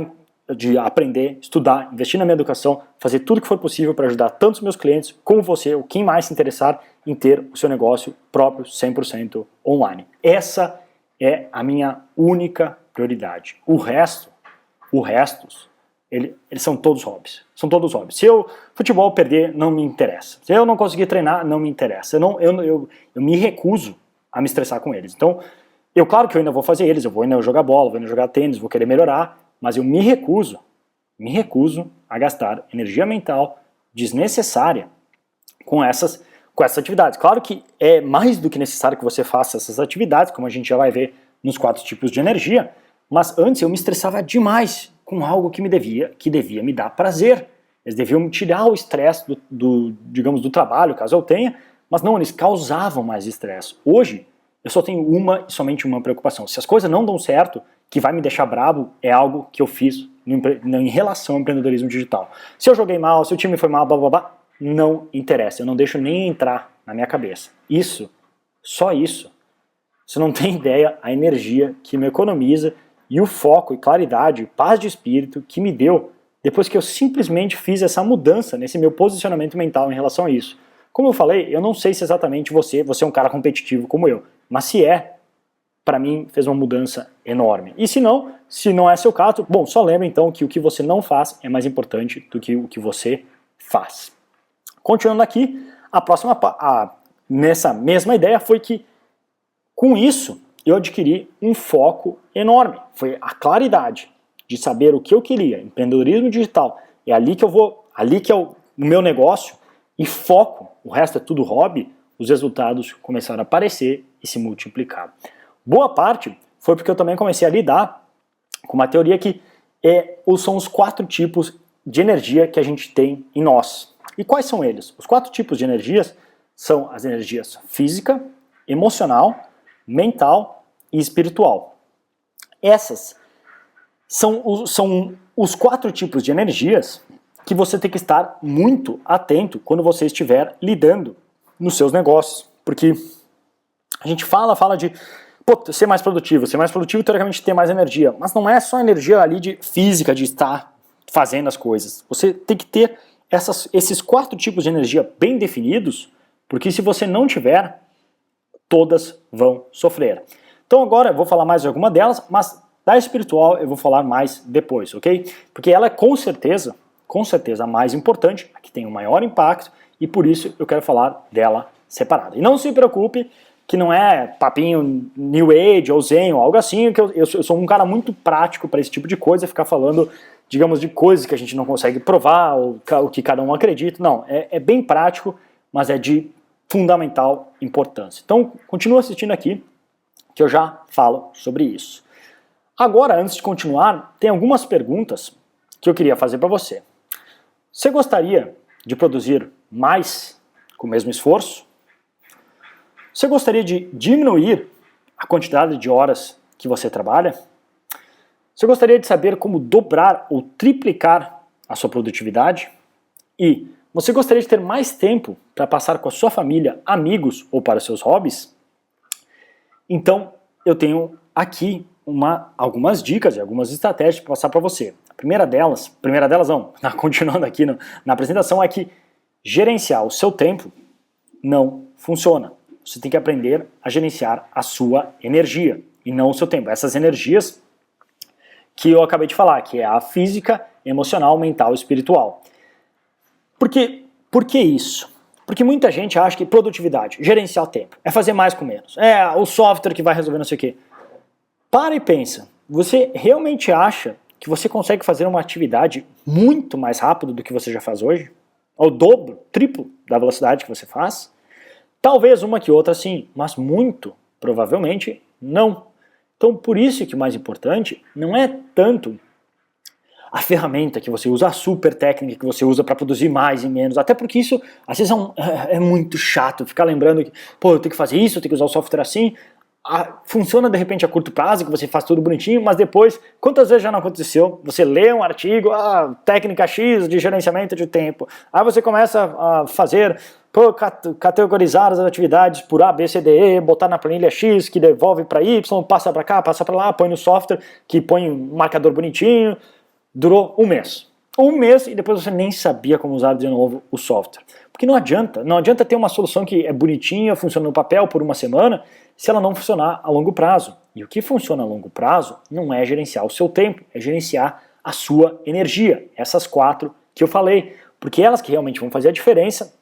de aprender, estudar, investir na minha educação, fazer tudo que for possível para ajudar tanto os meus clientes como você, ou quem mais se interessar em ter o seu negócio próprio 100% online. Essa é a minha única prioridade. O restos, eles são todos hobbies. São todos hobbies. Se eu futebol perder, não me interessa. Se eu não conseguir treinar, não me interessa. Eu me recuso a me estressar com eles. Então, claro que eu ainda vou fazer eles, eu vou ainda jogar bola, vou ainda jogar tênis, vou querer melhorar, mas eu me recuso a gastar energia mental desnecessária com essas atividades. Claro que é mais do que necessário que você faça essas atividades, como a gente já vai ver nos 4 tipos de energia, mas antes eu me estressava demais com algo que devia me dar prazer. Eles deviam me tirar o estresse digamos, do trabalho, caso eu tenha, mas não, eles causavam mais estresse. Hoje, eu só tenho uma e somente uma preocupação. Se as coisas não dão certo, que vai me deixar brabo, é algo que eu fiz em relação ao empreendedorismo digital. Se eu joguei mal, se o time foi mal, blá blá blá, não interessa, eu não deixo nem entrar na minha cabeça. Isso, só isso, você não tem ideia a energia que me economiza e o foco e claridade, paz de espírito que me deu depois que eu simplesmente fiz essa mudança nesse meu posicionamento mental em relação a isso. Como eu falei, eu não sei se exatamente você é um cara competitivo como eu, mas se é, para mim fez uma mudança enorme. E se não é seu caso, bom, só lembra então que o que você não faz é mais importante do que o que você faz. Continuando aqui, nessa mesma ideia foi que com isso eu adquiri um foco enorme, foi a claridade de saber o que eu queria, empreendedorismo digital, é ali que eu vou, ali que é o meu negócio, e foco, o resto é tudo hobby, os resultados começaram a aparecer e se multiplicar. Boa parte foi porque eu também comecei a lidar com uma teoria que são os 4 tipos de energia que a gente tem em nós. E quais são eles? Os 4 tipos de energias são as energias física, emocional, mental e espiritual. Essas são os 4 tipos de energias que você tem que estar muito atento quando você estiver lidando nos seus negócios. Porque a gente fala de ser mais produtivo teoricamente ter mais energia, mas não é só energia ali de física, de estar fazendo as coisas. Você tem que ter esses 4 tipos de energia bem definidos, porque se você não tiver, todas vão sofrer. Então agora eu vou falar mais de alguma delas, mas da espiritual eu vou falar mais depois, ok? Porque ela é com certeza a mais importante, a que tem o maior impacto, e por isso eu quero falar dela separada. E não se preocupe que não é papinho New Age ou Zen ou algo assim, que eu sou um cara muito prático para esse tipo de coisa, ficar falando, digamos, de coisas que a gente não consegue provar, ou o que cada um acredita. Não, é bem prático, mas é de fundamental importância. Então, continua assistindo aqui, que eu já falo sobre isso. Agora, antes de continuar, tem algumas perguntas que eu queria fazer para você. Você gostaria de produzir mais com o mesmo esforço? Você gostaria de diminuir a quantidade de horas que você trabalha? Você gostaria de saber como dobrar ou triplicar a sua produtividade? E você gostaria de ter mais tempo para passar com a sua família, amigos ou para os seus hobbies? Então, eu tenho aqui algumas dicas e algumas estratégias para passar para você. A primeira delas não, continuando aqui na apresentação, é que gerenciar o seu tempo não funciona. Você tem que aprender a gerenciar a sua energia e não o seu tempo. Essas energias que eu acabei de falar, que é a física, emocional, mental e espiritual. Por que isso? Porque muita gente acha que produtividade, gerenciar o tempo, é fazer mais com menos. É o software que vai resolver não sei o quê. Para e pensa, você realmente acha que você consegue fazer uma atividade muito mais rápido do que você já faz hoje? Ao dobro, triplo da velocidade que você faz? Talvez uma que outra sim, mas muito provavelmente não. Então por isso que o mais importante não é tanto a ferramenta que você usa, a super técnica que você usa para produzir mais e menos, até porque isso às vezes é muito chato, ficar lembrando que, pô, eu tenho que fazer isso, eu tenho que usar o software assim. Funciona de repente a curto prazo, que você faz tudo bonitinho, mas depois, quantas vezes já não aconteceu? Você lê um artigo, técnica X de gerenciamento de tempo, aí você começa a fazer, categorizar as atividades por A, B, C, D, E, botar na planilha X, que devolve para Y, passa para cá, passa para lá, põe no software, que põe um marcador bonitinho, durou um mês. Um mês e depois você nem sabia como usar de novo o software. Porque não adianta ter uma solução que é bonitinha, funciona no papel por uma semana, se ela não funcionar a longo prazo. E o que funciona a longo prazo não é gerenciar o seu tempo, é gerenciar a sua energia. Essas 4 que eu falei, porque elas que realmente vão fazer a diferença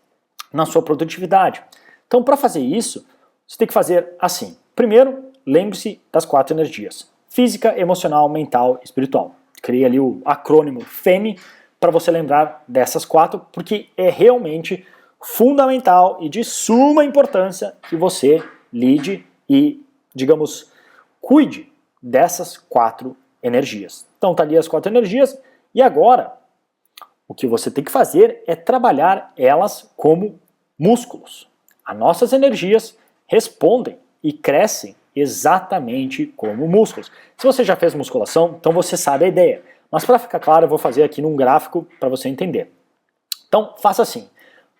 na sua produtividade. Então, para fazer isso, você tem que fazer assim. Primeiro, lembre-se das 4 energias: física, emocional, mental e espiritual. Criei ali o acrônimo FEME para você lembrar dessas 4, porque é realmente fundamental e de suma importância que você lide e, digamos, cuide dessas 4 energias. Então tá ali as 4 energias, e agora o que você tem que fazer é trabalhar elas como músculos. As nossas energias respondem e crescem exatamente como músculos. Se você já fez musculação, então você sabe a ideia. Mas para ficar claro, eu vou fazer aqui num gráfico para você entender. Então, faça assim.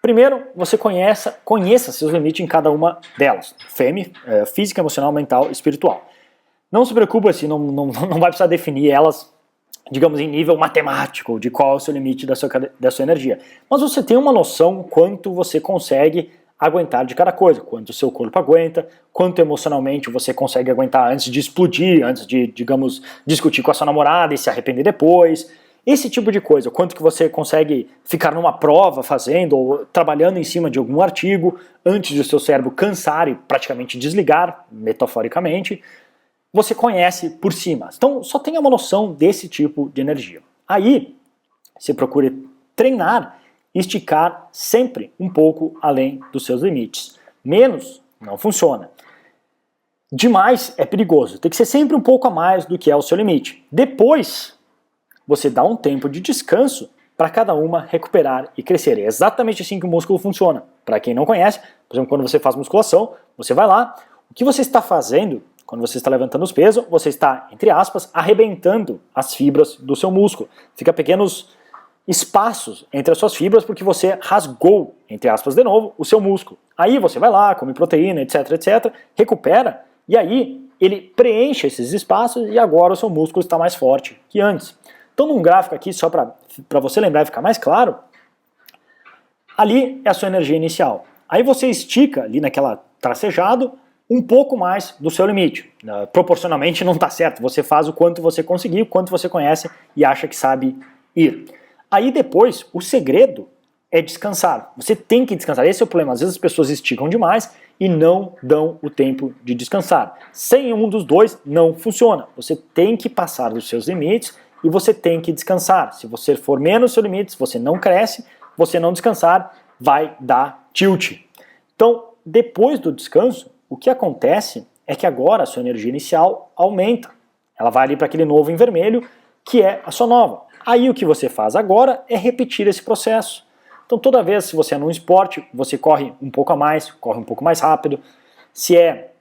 Primeiro, você conheça seus limites em cada uma delas. Física, emocional, mental, espiritual. Não se preocupe assim, não vai precisar definir elas, digamos, em nível matemático, de qual é o seu limite da sua energia. Mas você tem uma noção quanto você consegue aguentar de cada coisa, quanto o seu corpo aguenta, quanto emocionalmente você consegue aguentar antes de explodir, antes de, digamos, discutir com a sua namorada e se arrepender depois. Esse tipo de coisa, quanto que você consegue ficar numa prova fazendo ou trabalhando em cima de algum artigo antes do seu cérebro cansar e praticamente desligar, metaforicamente, você conhece por cima. Então só tenha uma noção desse tipo de energia. Aí você procura treinar, esticar sempre um pouco além dos seus limites. Menos não funciona. Demais é perigoso. Tem que ser sempre um pouco a mais do que é o seu limite. Depois, você dá um tempo de descanso para cada uma recuperar e crescer. É exatamente assim que o músculo funciona. Para quem não conhece, por exemplo, quando você faz musculação, você vai lá, o que você está fazendo, quando você está levantando os pesos, você está, entre aspas, arrebentando as fibras do seu músculo. Fica pequenos espaços entre as suas fibras porque você rasgou, entre aspas de novo, o seu músculo. Aí você vai lá, come proteína, etc, etc, recupera e aí ele preenche esses espaços e agora o seu músculo está mais forte que antes. Então num gráfico aqui, só para você lembrar e ficar mais claro, ali é a sua energia inicial. Aí você estica ali naquela tracejado um pouco mais do seu limite. Proporcionalmente não está certo, você faz o quanto você conseguir, o quanto você conhece e acha que sabe ir. Aí depois, o segredo é descansar. Você tem que descansar. Esse é o problema. Às vezes as pessoas esticam demais e não dão o tempo de descansar. Sem um dos dois, não funciona. Você tem que passar dos seus limites e você tem que descansar. Se você for menos dos seus limites, você não cresce, você não descansar, vai dar tilt. Então, depois do descanso, o que acontece é que agora a sua energia inicial aumenta. Ela vai ali para aquele novo em vermelho, que é a sua nova. Aí o que você faz agora é repetir esse processo. Então toda vez, se você é num esporte, você corre um pouco a mais, corre um pouco mais rápido. Se é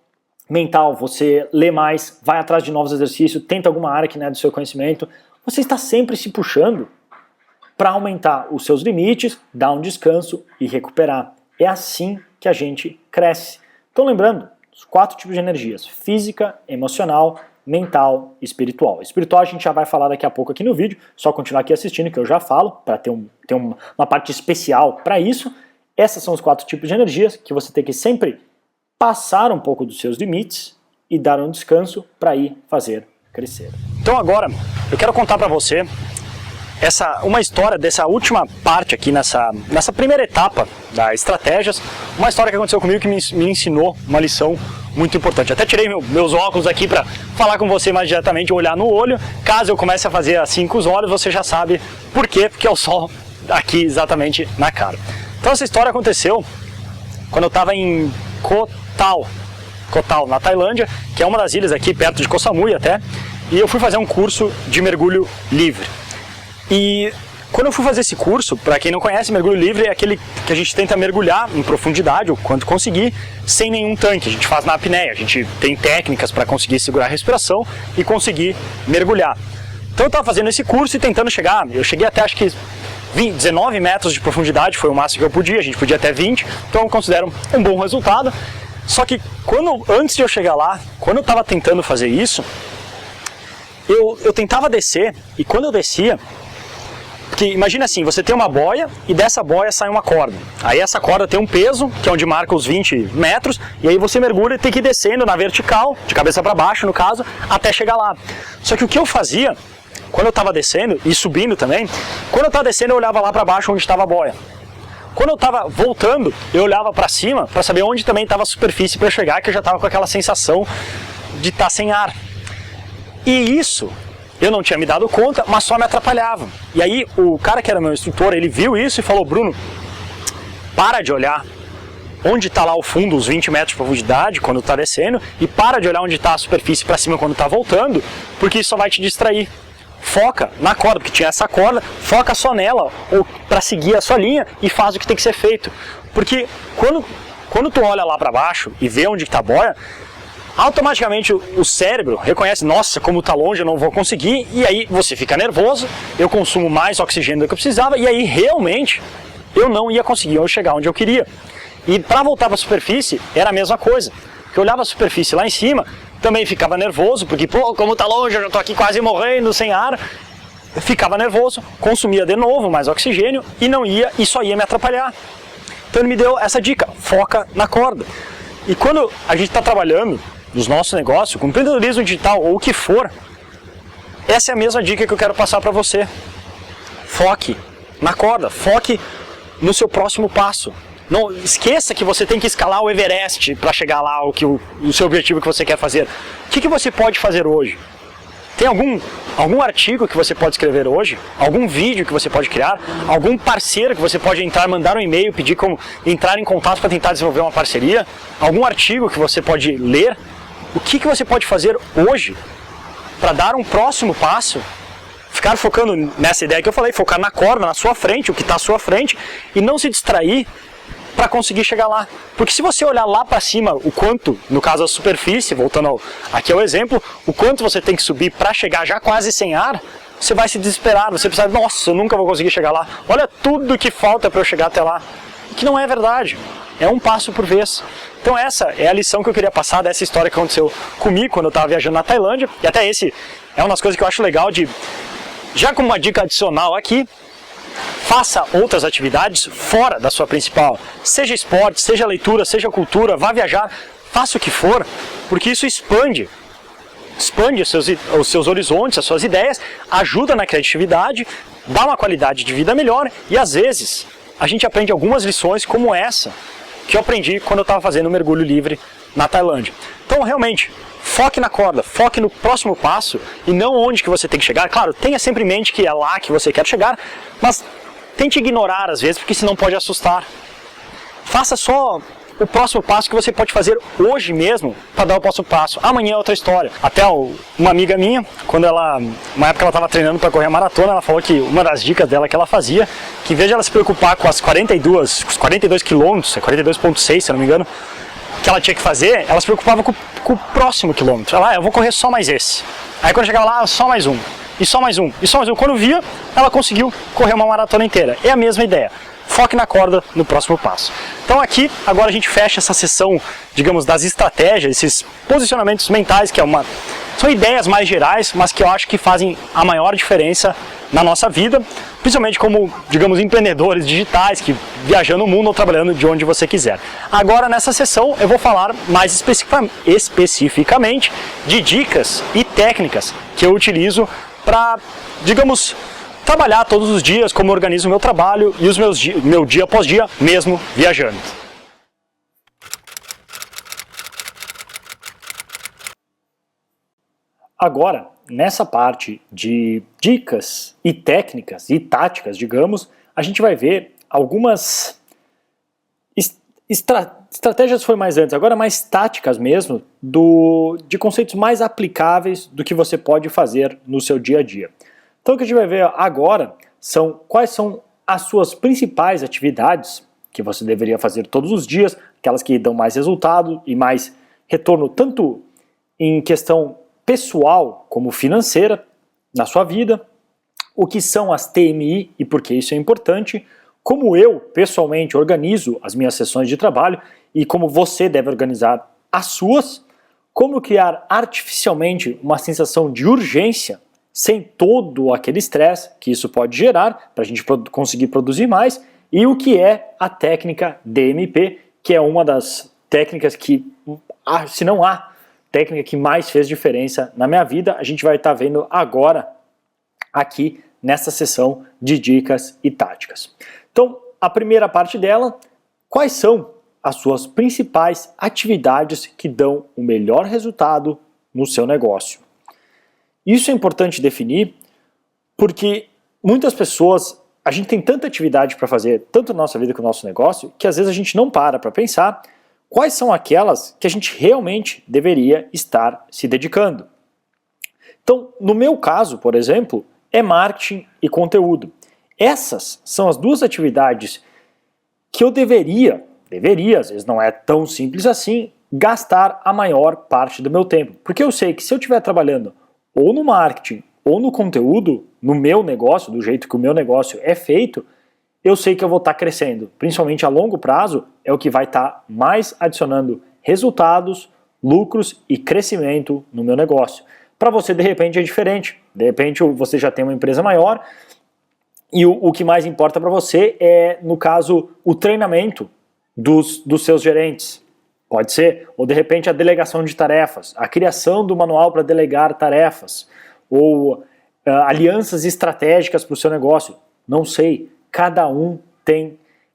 mental, você lê mais, vai atrás de novos exercícios, tenta alguma área que não é do seu conhecimento. Você está sempre se puxando para aumentar os seus limites, dar um descanso e recuperar. É assim que a gente cresce. Então lembrando, os 4 tipos de energias: física, emocional, mental e espiritual. Espiritual a gente já vai falar daqui a pouco aqui no vídeo, só continuar aqui assistindo que eu já falo, para ter uma parte especial para isso. Essas são os 4 tipos de energias que você tem que sempre passar um pouco dos seus limites e dar um descanso para ir fazer crescer. Então agora eu quero contar para você uma história dessa última parte aqui, nessa primeira etapa das estratégias, uma história que aconteceu comigo que me ensinou uma lição muito importante. Até tirei meus óculos aqui para falar com você mais diretamente, olhar no olho. Caso eu comece a fazer assim com os olhos, você já sabe por quê, porque é o sol aqui exatamente na cara. Então essa história aconteceu quando eu estava em Koh Tao, na Tailândia, que é uma das ilhas aqui perto de Koh Samui até, e eu fui fazer um curso de mergulho livre. E quando eu fui fazer esse curso, para quem não conhece, mergulho livre é aquele que a gente tenta mergulhar em profundidade, o quanto conseguir, sem nenhum tanque. A gente faz na apneia, a gente tem técnicas para conseguir segurar a respiração e conseguir mergulhar. Então eu estava fazendo esse curso e tentando chegar, eu cheguei até acho que 19 metros de profundidade, foi o máximo que eu podia, a gente podia até 20, então eu considero um bom resultado. Só que antes de eu chegar lá, quando eu estava tentando fazer isso, eu tentava descer, e quando eu descia, porque imagina assim, você tem uma boia e dessa boia sai uma corda. Aí essa corda tem um peso, que é onde marca os 20 metros, e aí você mergulha e tem que ir descendo na vertical, de cabeça para baixo no caso, até chegar lá. Só que o que eu fazia, quando eu estava descendo, e subindo também, quando eu estava descendo eu olhava lá para baixo onde estava a boia. Quando eu estava voltando, eu olhava para cima para saber onde também estava a superfície para chegar, que eu já estava com aquela sensação de estar sem ar. E isso eu não tinha me dado conta, mas só me atrapalhava. E aí o cara que era meu instrutor, ele viu isso e falou: Bruno, para de olhar onde está lá o fundo, os 20 metros de profundidade, quando está descendo, e para de olhar onde está a superfície para cima quando está voltando, porque isso só vai te distrair. foca na corda, porque tinha essa corda, foca só nela, ou para seguir a sua linha e faz o que tem que ser feito. Porque quando tu olha lá para baixo e vê onde está a boia, automaticamente o cérebro reconhece, nossa, como está longe, eu não vou conseguir, e aí você fica nervoso, eu consumo mais oxigênio do que eu precisava, e aí realmente eu não ia conseguir chegar onde eu queria. E para voltar para a superfície, era a mesma coisa. Porque eu olhava a superfície lá em cima, também ficava nervoso, porque, pô, como está longe, eu já estou aqui quase morrendo, sem ar. Eu ficava nervoso, consumia de novo mais oxigênio, e não ia, e só ia me atrapalhar. Então ele me deu essa dica, foca na corda. E quando a gente está trabalhando nos nossos negócios, com empreendedorismo digital ou o que for, essa é a mesma dica que eu quero passar para você. Foque na corda, foque no seu próximo passo. Não esqueça que você tem que escalar o Everest para chegar lá o seu objetivo que você quer fazer. O que você pode fazer hoje? Tem algum artigo que você pode escrever hoje? Algum vídeo que você pode criar? Algum parceiro que você pode entrar, mandar um e-mail, pedir como entrar em contato para tentar desenvolver uma parceria? Algum artigo que você pode ler? O que você pode fazer hoje para dar um próximo passo? Ficar focando nessa ideia que eu falei, focar na corda, na sua frente, o que está à sua frente, e não se distrair para conseguir chegar lá. Porque se você olhar lá para cima, o quanto, no caso a superfície, voltando aqui ao exemplo, o quanto você tem que subir para chegar já quase sem ar, você vai se desesperar, você pensa, nossa, eu nunca vou conseguir chegar lá, olha tudo que falta para eu chegar até lá. Que não é verdade, é um passo por vez. Então essa é a lição que eu queria passar dessa história que aconteceu comigo quando eu estava viajando na Tailândia, e até esse é uma das coisas que eu acho legal de, já como uma dica adicional aqui, faça outras atividades fora da sua principal, seja esporte, seja leitura, seja cultura, vá viajar, faça o que for, porque isso expande os seus horizontes, as suas ideias, ajuda na criatividade, dá uma qualidade de vida melhor e às vezes a gente aprende algumas lições como essa que eu aprendi quando eu estava fazendo o mergulho livre na Tailândia. Então realmente, foque na corda, foque no próximo passo e não onde que você tem que chegar. Claro, tenha sempre em mente que é lá que você quer chegar, mas tente ignorar às vezes, porque senão pode assustar. Faça só o próximo passo que você pode fazer hoje mesmo para dar o próximo passo. Amanhã é outra história. Até uma amiga minha, uma época ela estava treinando para correr a maratona, ela falou que uma das dicas dela que ela fazia, que em vez de ela se preocupar com os 42 quilômetros, 42,6 se eu não me engano, que ela tinha que fazer, ela se preocupava com o próximo quilômetro. Ela, eu vou correr só mais esse. Aí quando chegava lá, só mais um. E só mais um. E só mais um. Quando via, ela conseguiu correr uma maratona inteira. É a mesma ideia. Foque na corda no próximo passo. Então aqui, agora a gente fecha essa sessão, digamos, das estratégias, esses posicionamentos mentais, que são ideias mais gerais, mas que eu acho que fazem a maior diferença na nossa vida, principalmente como, digamos, empreendedores digitais, que viajando o mundo ou trabalhando de onde você quiser. Agora, nessa sessão, eu vou falar mais especificamente de dicas e técnicas que eu utilizo para, digamos, trabalhar todos os dias, como eu organizo o meu trabalho e meu dia após dia, mesmo viajando. Agora, nessa parte de dicas e técnicas e táticas, digamos, a gente vai ver algumas estratégias, foi mais antes, agora mais táticas mesmo, de conceitos mais aplicáveis do que você pode fazer no seu dia a dia. Então o que a gente vai ver agora são quais são as suas principais atividades que você deveria fazer todos os dias, aquelas que dão mais resultado e mais retorno tanto em questão pessoal como financeira na sua vida, o que são as TMI e por que isso é importante, como eu pessoalmente organizo as minhas sessões de trabalho e como você deve organizar as suas, como criar artificialmente uma sensação de urgência sem todo aquele estresse que isso pode gerar para a gente conseguir produzir mais, e o que é a técnica DMP, que é uma das técnicas que, se não há técnica que mais fez diferença na minha vida, a gente vai estar vendo agora aqui nessa sessão de dicas e táticas. Então, a primeira parte dela, quais são as suas principais atividades que dão o melhor resultado no seu negócio? Isso é importante definir porque muitas pessoas, a gente tem tanta atividade para fazer, tanto na nossa vida quanto no nosso negócio, que às vezes a gente não para pensar quais são aquelas que a gente realmente deveria estar se dedicando. Então, no meu caso, por exemplo, é marketing e conteúdo. Essas são as duas atividades que eu deveria, às vezes não é tão simples assim, gastar a maior parte do meu tempo. Porque eu sei que se eu estiver trabalhando ou no marketing ou no conteúdo, no meu negócio, do jeito que o meu negócio é feito, eu sei que eu vou estar crescendo. Principalmente a longo prazo, é o que vai estar mais adicionando resultados, lucros e crescimento no meu negócio. Para você, de repente, é diferente. De repente, você já tem uma empresa maior e o que mais importa para você é, no caso, o treinamento dos seus gerentes. Pode ser, ou de repente a delegação de tarefas, a criação do manual para delegar tarefas, ou alianças estratégicas para o seu negócio. Não sei, cada um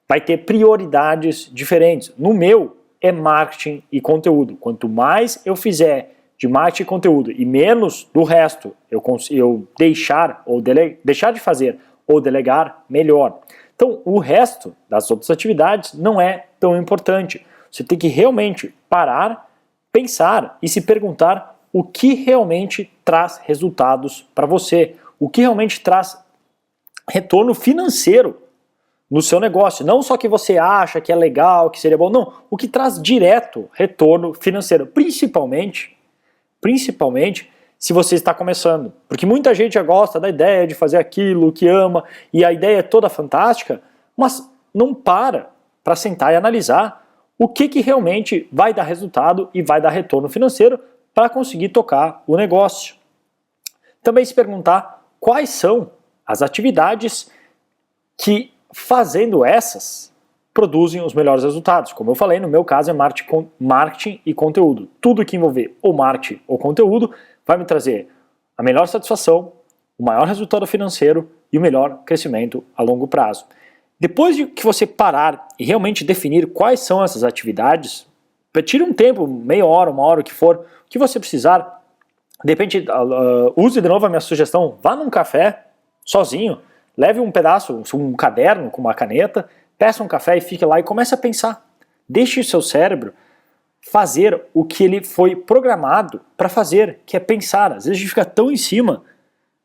vai ter prioridades diferentes. No meu, é marketing e conteúdo. Quanto mais eu fizer de marketing e conteúdo e menos do resto eu deixar de fazer ou delegar, melhor. Então, o resto das outras atividades não é tão importante. Você tem que realmente parar, pensar e se perguntar o que realmente traz resultados para você, o que realmente traz retorno financeiro no seu negócio. Não só que você acha que é legal, que seria bom, não. O que traz direto retorno financeiro, principalmente se você está começando. Porque muita gente já gosta da ideia de fazer aquilo que ama e a ideia é toda fantástica, mas não para sentar e analisar o que realmente vai dar resultado e vai dar retorno financeiro para conseguir tocar o negócio. Também se perguntar quais são as atividades que, fazendo essas, produzem os melhores resultados. Como eu falei, no meu caso é marketing e conteúdo. Tudo que envolver ou marketing ou conteúdo vai me trazer a melhor satisfação, o maior resultado financeiro e o melhor crescimento a longo prazo. Depois de que você parar e realmente definir quais são essas atividades, tire um tempo, meia hora, uma hora, o que for, o que você precisar. De repente, use de novo a minha sugestão, vá num café, sozinho, leve um pedaço, um caderno com uma caneta, peça um café e fique lá e comece a pensar. Deixe o seu cérebro fazer o que ele foi programado para fazer, que é pensar. Às vezes a gente fica tão em cima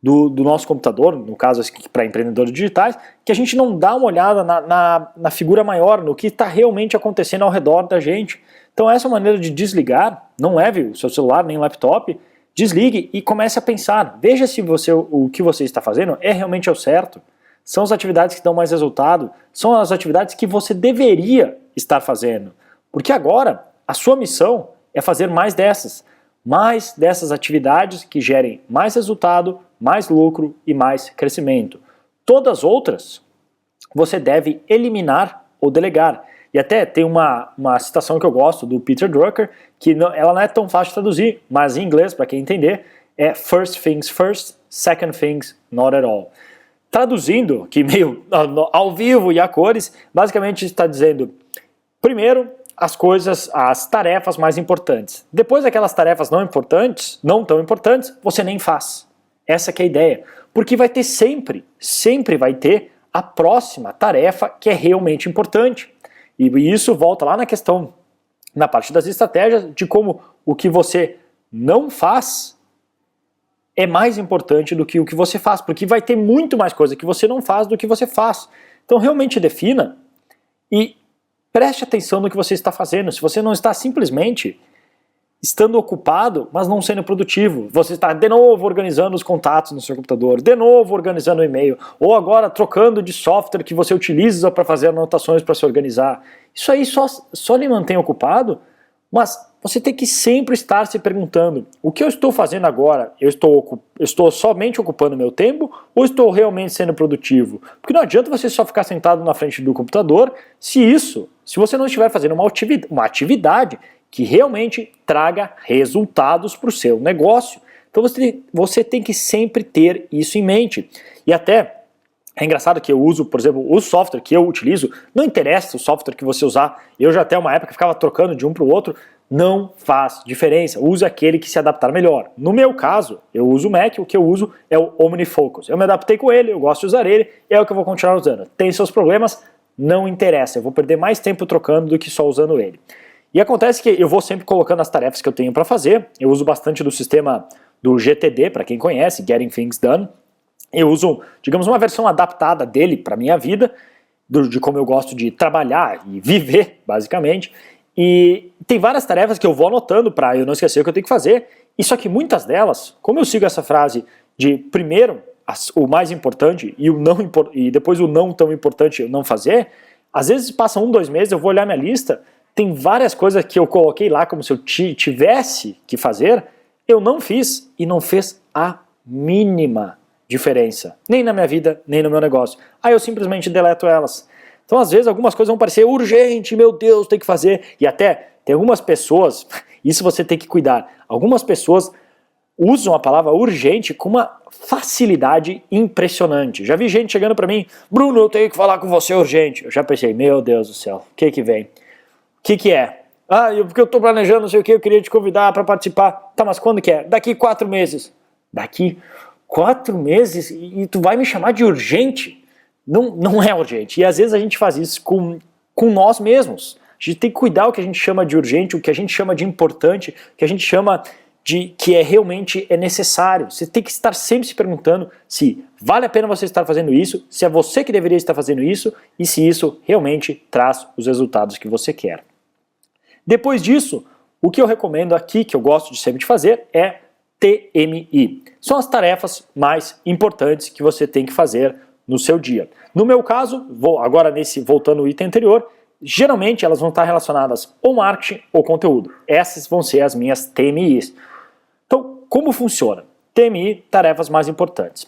do nosso computador, no caso para empreendedores digitais, que a gente não dá uma olhada na figura maior, no que está realmente acontecendo ao redor da gente. Então essa maneira de desligar, não leve o seu celular nem laptop, desligue e comece a pensar. Veja se o que você está fazendo é realmente o certo. São as atividades que dão mais resultado, são as atividades que você deveria estar fazendo. Porque agora a sua missão é fazer mais dessas atividades que gerem mais resultado, mais lucro e mais crescimento. Todas as outras você deve eliminar ou delegar. E até tem uma citação que eu gosto do Peter Drucker, que ela não é tão fácil de traduzir, mas em inglês, para quem entender, é first things first, second things not at all. Traduzindo, que meio ao vivo e a cores, basicamente está dizendo, primeiro, as tarefas mais importantes. Depois aquelas tarefas não tão importantes, você nem faz. Essa que é a ideia. Porque vai ter sempre vai ter a próxima tarefa que é realmente importante. E isso volta lá na questão, na parte das estratégias, de como o que você não faz é mais importante do que o que você faz, porque vai ter muito mais coisa que você não faz do que você faz. Então realmente defina e preste atenção no que você está fazendo. Se você não está simplesmente estando ocupado, mas não sendo produtivo, você está de novo organizando os contatos no seu computador, de novo organizando o e-mail, ou agora trocando de software que você utiliza para fazer anotações para se organizar. Isso aí só lhe mantém ocupado, mas você tem que sempre estar se perguntando, o que eu estou fazendo agora? Eu estou somente ocupando meu tempo ou estou realmente sendo produtivo? Porque não adianta você só ficar sentado na frente do computador se você não estiver fazendo uma atividade que realmente traga resultados para o seu negócio. Então você tem que sempre ter isso em mente. E até é engraçado que eu uso, por exemplo, o software que eu utilizo, não interessa o software que você usar, eu já até uma época ficava trocando de um para o outro, não faz diferença, use aquele que se adaptar melhor. No meu caso, eu uso o Mac, o que eu uso é o OmniFocus. Eu me adaptei com ele, eu gosto de usar ele, é o que eu vou continuar usando. Tem seus problemas, não interessa, eu vou perder mais tempo trocando do que só usando ele. E acontece que eu vou sempre colocando as tarefas que eu tenho para fazer, eu uso bastante do sistema do GTD, para quem conhece, Getting Things Done. Eu uso, digamos, uma versão adaptada dele para minha vida, de como eu gosto de trabalhar e viver, basicamente. E tem várias tarefas que eu vou anotando para eu não esquecer o que eu tenho que fazer. E só que muitas delas, como eu sigo essa frase de primeiro o mais importante e depois o não tão importante eu não fazer, às vezes passa 1, 2 meses, eu vou olhar minha lista, tem várias coisas que eu coloquei lá como se eu tivesse que fazer, eu não fiz e não fez a mínima diferença, nem na minha vida, nem no meu negócio. Aí eu simplesmente deleto elas. Então, às vezes, algumas coisas vão parecer urgente, meu Deus, tem que fazer. E até, tem algumas pessoas, isso você tem que cuidar, algumas pessoas usam a palavra urgente com uma facilidade impressionante. Já vi gente chegando pra mim, Bruno, eu tenho que falar com você urgente. Eu já pensei, meu Deus do céu, o que vem? O que é? Porque eu tô planejando, não sei o que, eu queria te convidar pra participar. Tá, mas quando que é? Daqui 4 meses. Daqui 4 meses? E tu vai me chamar de urgente? Não é urgente. E às vezes a gente faz isso com nós mesmos. A gente tem que cuidar o que a gente chama de urgente, o que a gente chama de importante, o que a gente chama de que realmente é necessário. Você tem que estar sempre se perguntando se vale a pena você estar fazendo isso, se é você que deveria estar fazendo isso e se isso realmente traz os resultados que você quer. Depois disso, o que eu recomendo aqui, que eu gosto de sempre de fazer, é TMI. São as tarefas mais importantes que você tem que fazer no seu dia. No meu caso, voltando ao item anterior, geralmente elas vão estar relacionadas ao marketing ou conteúdo. Essas vão ser as minhas TMIs. Então, como funciona? TMI, tarefas mais importantes.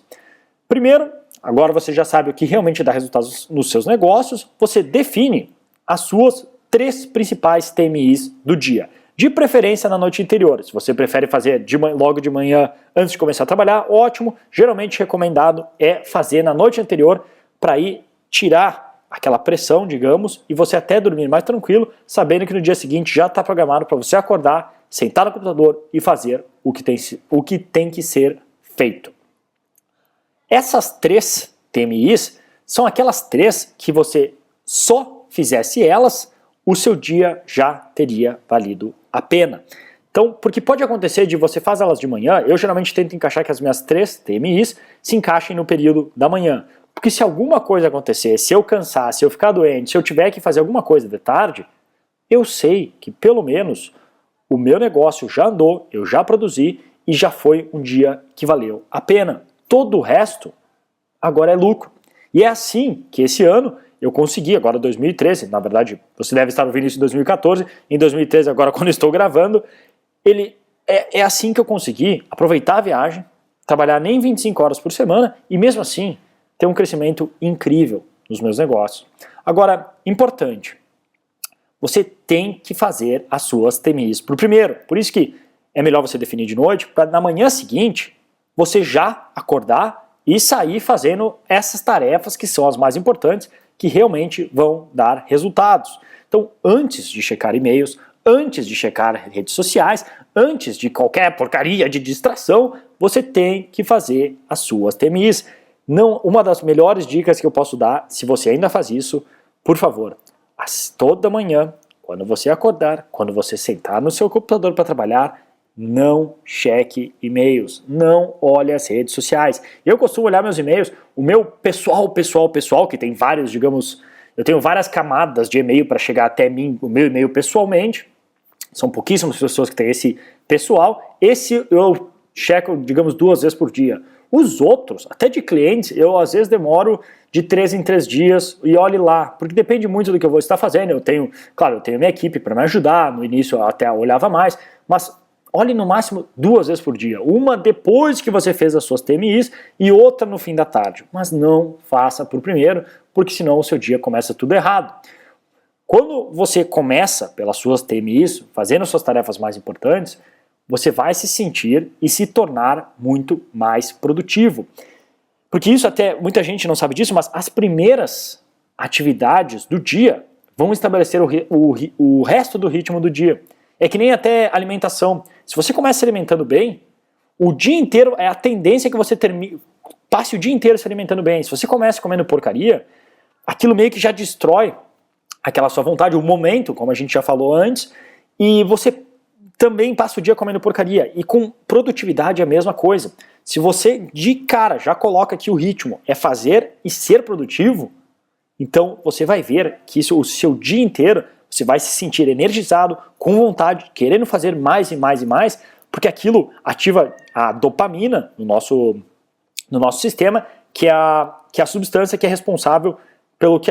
Primeiro, agora você já sabe o que realmente dá resultados nos seus negócios, você define as suas 3 principais TMIs do dia. De preferência na noite anterior. Se você prefere fazer logo de manhã antes de começar a trabalhar, ótimo. Geralmente recomendado é fazer na noite anterior para ir tirar aquela pressão, digamos, e você até dormir mais tranquilo, sabendo que no dia seguinte já está programado para você acordar, sentar no computador e fazer o que tem que ser feito. Essas 3 TMIs são aquelas 3 que você só fizesse elas, o seu dia já teria valido a pena. Então, porque pode acontecer de você fazer elas de manhã, eu geralmente tento encaixar que as minhas 3 TMIs se encaixem no período da manhã. Porque se alguma coisa acontecer, se eu cansar, se eu ficar doente, se eu tiver que fazer alguma coisa de tarde, eu sei que pelo menos o meu negócio já andou, eu já produzi e já foi um dia que valeu a pena. Todo o resto agora é lucro. E é assim que esse ano eu consegui, agora 2013, na verdade você deve estar ouvindo isso em 2014, em 2013 agora quando eu estou gravando, é assim que eu consegui aproveitar a viagem, trabalhar nem 25 horas por semana e mesmo assim ter um crescimento incrível nos meus negócios. Agora, importante, você tem que fazer as suas TMIs pro primeiro, por isso que é melhor você definir de noite, para na manhã seguinte você já acordar e sair fazendo essas tarefas que são as mais importantes, que realmente vão dar resultados. Então, antes de checar e-mails, antes de checar redes sociais, antes de qualquer porcaria de distração, você tem que fazer as suas TMIs. Uma das melhores dicas que eu posso dar, se você ainda faz isso, por favor, toda manhã, quando você acordar, quando você sentar no seu computador para trabalhar, não cheque e-mails, não olhe as redes sociais. Eu costumo olhar meus e-mails, o meu pessoal, que tem vários, digamos, eu tenho várias camadas de e-mail para chegar até mim, o meu e-mail pessoalmente, são pouquíssimas pessoas que têm esse pessoal, esse eu checo, digamos, 2 vezes por dia. Os outros, até de clientes, eu às vezes demoro de 3 em 3 dias e olhe lá, porque depende muito do que eu vou estar fazendo. Eu tenho minha equipe para me ajudar, no início eu até olhava mais, mas olhe no máximo 2 vezes por dia, uma depois que você fez as suas TMIs e outra no fim da tarde, mas não faça por primeiro, porque senão o seu dia começa tudo errado. Quando você começa pelas suas TMIs, fazendo suas tarefas mais importantes, você vai se sentir e se tornar muito mais produtivo. Porque isso até, muita gente não sabe disso, mas as primeiras atividades do dia vão estabelecer o resto do ritmo do dia. É que nem até alimentação. Se você começa se alimentando bem, o dia inteiro é a tendência que você passe o dia inteiro se alimentando bem. Se você começa comendo porcaria, aquilo meio que já destrói aquela sua vontade, o momento, como a gente já falou antes, e você também passa o dia comendo porcaria. E com produtividade é a mesma coisa. Se você de cara já coloca que o ritmo é fazer e ser produtivo, então você vai ver que o seu dia inteiro você vai se sentir energizado, com vontade, querendo fazer mais e mais e mais, porque aquilo ativa a dopamina no nosso sistema, que é a substância que é responsável pelo que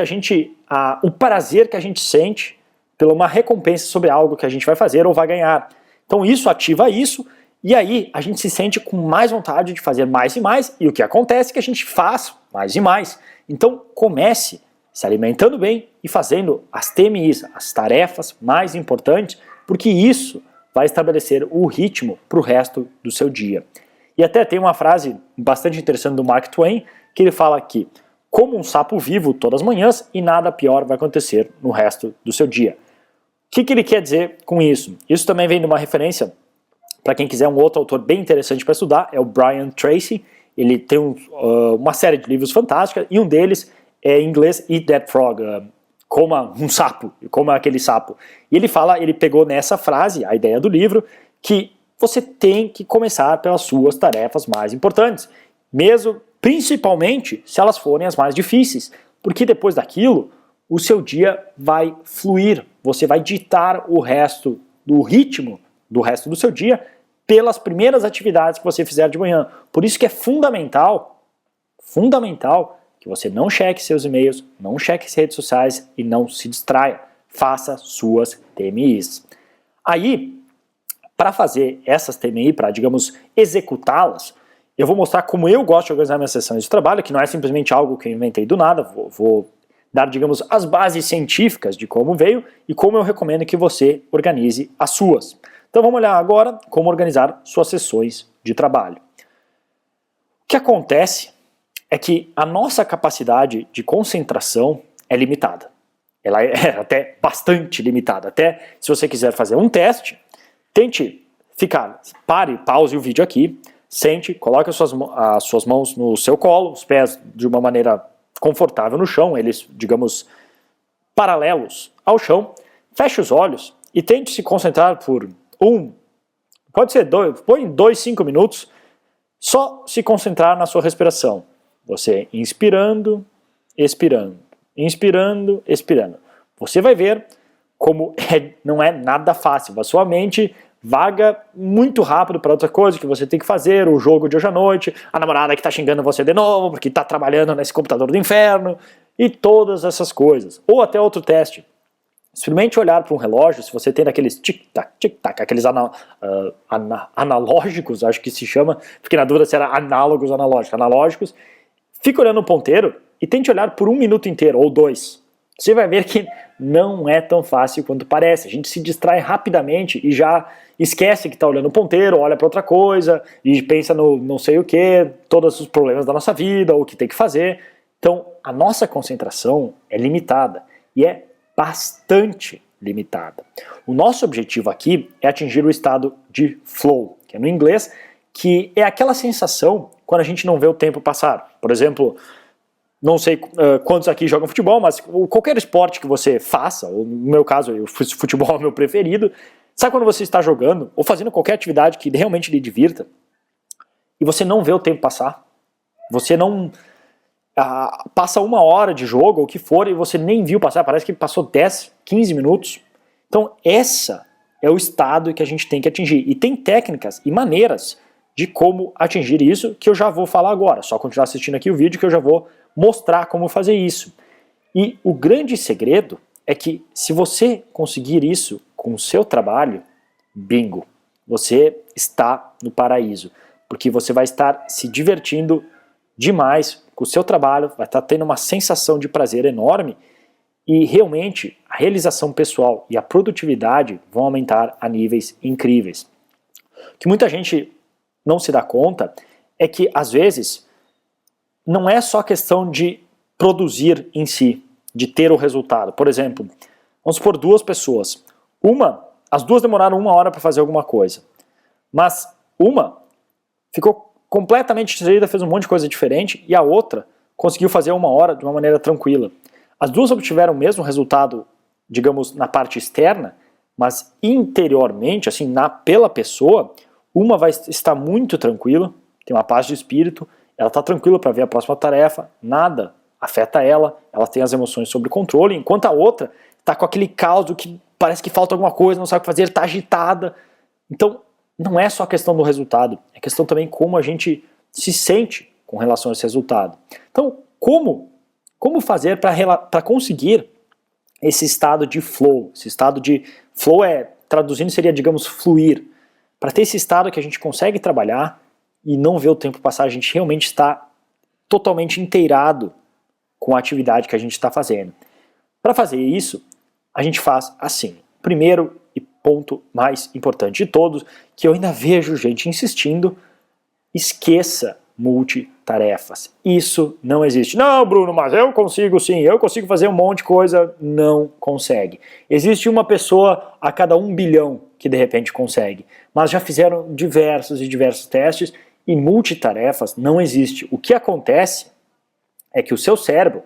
o prazer que a gente sente, pela uma recompensa sobre algo que a gente vai fazer ou vai ganhar. Então isso ativa isso, e aí a gente se sente com mais vontade de fazer mais e mais, e o que acontece é que a gente faz mais e mais. Então comece se alimentando bem e fazendo as TMIs, as tarefas mais importantes, porque isso vai estabelecer o ritmo para o resto do seu dia. E até tem uma frase bastante interessante do Mark Twain, que ele fala que como um sapo vivo todas as manhãs e nada pior vai acontecer no resto do seu dia. O que ele quer dizer com isso? Isso também vem de uma referência, para quem quiser, um outro autor bem interessante para estudar, é o Brian Tracy. Ele tem uma série de livros fantásticos, e um deles é em inglês Eat That Frog, coma um sapo, coma aquele sapo. E ele pegou nessa frase, a ideia do livro, que você tem que começar pelas suas tarefas mais importantes, mesmo principalmente se elas forem as mais difíceis, porque depois daquilo o seu dia vai fluir, você vai ditar o ritmo do resto do seu dia pelas primeiras atividades que você fizer de manhã. Por isso que é fundamental que você não cheque seus e-mails, não cheque as redes sociais e não se distraia. Faça suas TMIs. Aí, para fazer essas TMI, para, digamos, executá-las, eu vou mostrar como eu gosto de organizar minhas sessões de trabalho, que não é simplesmente algo que eu inventei do nada, vou dar, digamos, as bases científicas de como veio e como eu recomendo que você organize as suas. Então vamos olhar agora como organizar suas sessões de trabalho. O que acontece é que a nossa capacidade de concentração é limitada. Ela é até bastante limitada. Até se você quiser fazer um teste, tente pause o vídeo aqui, sente, coloque as suas mãos no seu colo, os pés de uma maneira confortável no chão, eles, digamos, paralelos ao chão, feche os olhos e tente se concentrar por pode ser 5 minutos, só se concentrar na sua respiração. Você inspirando, expirando, inspirando, expirando. Você vai ver como não é nada fácil, a sua mente vaga muito rápido para outra coisa que você tem que fazer, o jogo de hoje à noite, a namorada que está xingando você de novo porque está trabalhando nesse computador do inferno e todas essas coisas. Ou até outro teste. Experimente olhar para um relógio, se você tem aqueles tic-tac, aqueles analógicos, acho que se chama, fiquei na dúvida se era analógicos, fique olhando o ponteiro e tente olhar por 1 minuto inteiro, ou 2. Você vai ver que não é tão fácil quanto parece. A gente se distrai rapidamente e já esquece que está olhando o ponteiro, olha para outra coisa e pensa no não sei o que, todos os problemas da nossa vida, ou o que tem que fazer. Então, a nossa concentração é limitada e é bastante limitada. O nosso objetivo aqui é atingir o estado de flow, que é no inglês, que é aquela sensação quando a gente não vê o tempo passar. Por exemplo, não sei quantos aqui jogam futebol, mas qualquer esporte que você faça, ou no meu caso, o futebol é o meu preferido, sabe quando você está jogando, ou fazendo qualquer atividade que realmente lhe divirta, e você não vê o tempo passar? Você não passa 1 hora de jogo, ou o que for, e você nem viu passar, parece que passou 10, 15 minutos. Então essa é o estado que a gente tem que atingir. E tem técnicas e maneiras de como atingir isso, que eu já vou falar agora. Só continuar assistindo aqui o vídeo que eu já vou mostrar como fazer isso. E o grande segredo é que se você conseguir isso com o seu trabalho, bingo, você está no paraíso. Porque você vai estar se divertindo demais com o seu trabalho, vai estar tendo uma sensação de prazer enorme e realmente a realização pessoal e a produtividade vão aumentar a níveis incríveis. O que muita gente não se dá conta é que às vezes não é só questão de produzir em si, de ter o resultado. Por exemplo, vamos supor 2 pessoas. As duas demoraram 1 hora para fazer alguma coisa, mas uma ficou completamente distraída, fez um monte de coisa diferente, e a outra conseguiu fazer 1 hora de uma maneira tranquila. As duas obtiveram o mesmo resultado, digamos, na parte externa, mas interiormente, assim, pela pessoa, uma vai estar muito tranquila, tem uma paz de espírito, ela está tranquila para ver a próxima tarefa, nada afeta ela tem as emoções sob controle, enquanto a outra está com aquele caos do que parece que falta alguma coisa, não sabe o que fazer, está agitada. Então, não é só a questão do resultado, é questão também como a gente se sente com relação a esse resultado. Então, como fazer para conseguir esse estado de flow? Esse estado de flow traduzindo seria, digamos, fluir. Para ter esse estado que a gente consegue trabalhar e não ver o tempo passar, a gente realmente está totalmente inteirado com a atividade que a gente está fazendo. Para fazer isso, a gente faz assim. Primeiro e ponto mais importante de todos, que eu ainda vejo gente insistindo, esqueça multitarefas. Isso não existe. Não, Bruno, mas eu consigo sim, eu consigo fazer um monte de coisa. Não consegue. Existe uma pessoa a cada 1 bilhão que de repente consegue, mas já fizeram diversos e diversos testes e multitarefas não existe. O que acontece é que o seu cérebro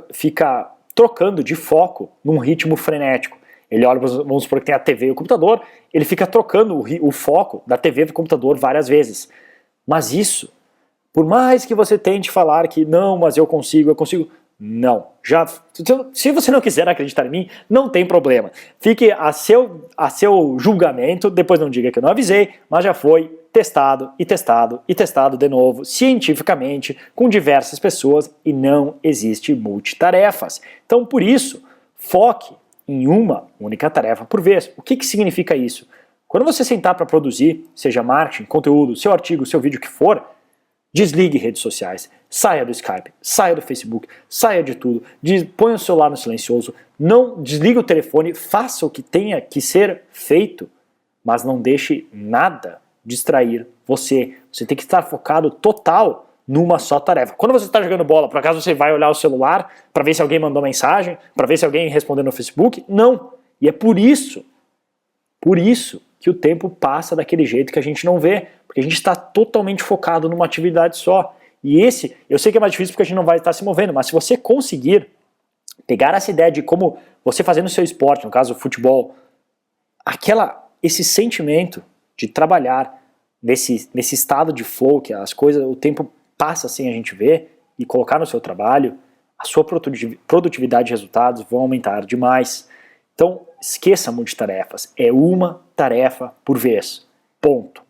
fica trocando de foco num ritmo frenético. Ele olha, vamos supor que tem a TV e o computador, ele fica trocando o foco da TV para o computador várias vezes. Mas isso, por mais que você tente falar que não, mas eu consigo, não. Se você não quiser acreditar em mim, não tem problema. Fique a seu julgamento, depois não diga que eu não avisei, mas já foi testado e testado e testado de novo, cientificamente, com diversas pessoas e não existe multitarefas. Então, por isso, foque em uma única tarefa por vez. O que significa isso? Quando você sentar para produzir, seja marketing, conteúdo, seu artigo, seu vídeo, o que for, desligue redes sociais, saia do Skype, saia do Facebook, saia de tudo, põe o celular no silencioso, não desligue o telefone, faça o que tenha que ser feito, mas não deixe nada distrair você. Você tem que estar focado total numa só tarefa. Quando você está jogando bola, por acaso você vai olhar o celular para ver se alguém mandou mensagem, para ver se alguém respondeu no Facebook? Não. E é por isso que o tempo passa daquele jeito que a gente não vê, porque a gente está totalmente focado numa atividade só. E eu sei que é mais difícil porque a gente não vai estar se movendo, mas se você conseguir pegar essa ideia de como você fazendo o seu esporte, no caso o futebol, esse sentimento de trabalhar nesse estado de flow, que as coisas, o tempo passa sem a gente ver, e colocar no seu trabalho, a sua produtividade e resultados vão aumentar demais. Então, esqueça multitarefas, é uma tarefa por vez, ponto.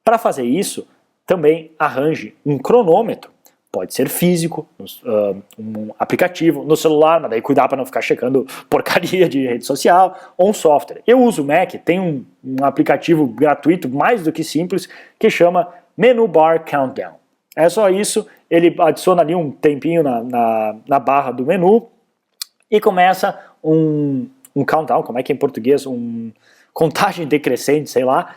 Para fazer isso, também arranje um cronômetro, pode ser físico, um aplicativo no celular, mas daí cuidar para não ficar checando porcaria de rede social, ou um software. Eu uso o Mac, tem um aplicativo gratuito, mais do que simples, que chama Menu Bar Countdown. É só isso, ele adiciona ali um tempinho na barra do menu e começa um countdown, como é que é em português? Contagem decrescente, sei lá,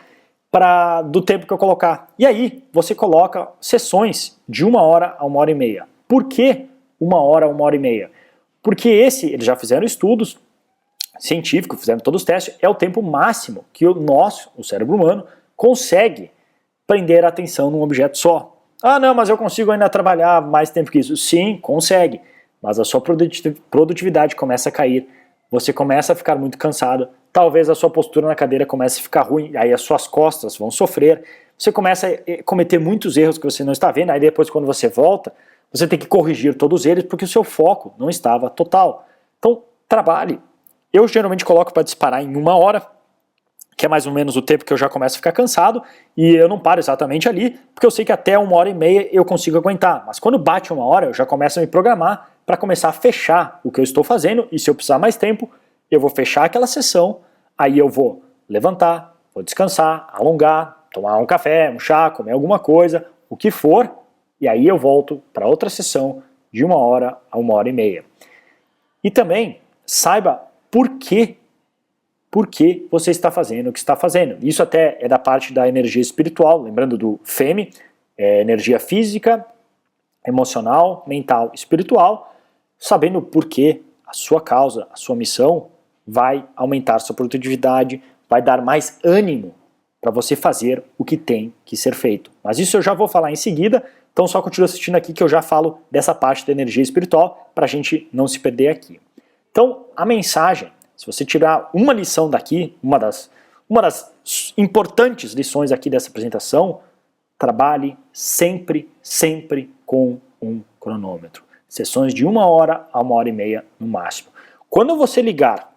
do tempo que eu colocar. E aí, você coloca sessões de 1 hora a 1h30. Por que 1 hora a 1h30? Porque eles já fizeram estudos científicos, fizeram todos os testes, é o tempo máximo que o cérebro humano, consegue prender a atenção num objeto só. Ah, não, mas eu consigo ainda trabalhar mais tempo que isso. Sim, consegue, mas a sua produtividade começa a cair. Você começa a ficar muito cansado, talvez a sua postura na cadeira comece a ficar ruim, aí as suas costas vão sofrer, você começa a cometer muitos erros que você não está vendo, aí depois quando você volta, você tem que corrigir todos eles porque o seu foco não estava total. Então, trabalhe. Eu geralmente coloco para disparar em 1 hora, que é mais ou menos o tempo que eu já começo a ficar cansado, e eu não paro exatamente ali, porque eu sei que até 1h30 eu consigo aguentar, mas quando bate 1 hora, eu já começo a me programar para começar a fechar o que eu estou fazendo, e se eu precisar mais tempo, eu vou fechar aquela sessão, aí eu vou levantar, vou descansar, alongar, tomar um café, um chá, comer alguma coisa, o que for, e aí eu volto para outra sessão de 1 hora a 1h30. E também saiba por que você está fazendo o que está fazendo. Isso até é da parte da energia espiritual, lembrando do FEM, energia física, emocional, mental, espiritual, sabendo por que a sua causa, a sua missão vai aumentar sua produtividade, vai dar mais ânimo para você fazer o que tem que ser feito. Mas isso eu já vou falar em seguida, então só continua assistindo aqui que eu já falo dessa parte da energia espiritual para a gente não se perder aqui. Então, a mensagem se você tirar uma lição daqui, uma das importantes lições aqui dessa apresentação, trabalhe sempre com um cronômetro. Sessões de 1 hora a 1h30 no máximo. Quando você ligar,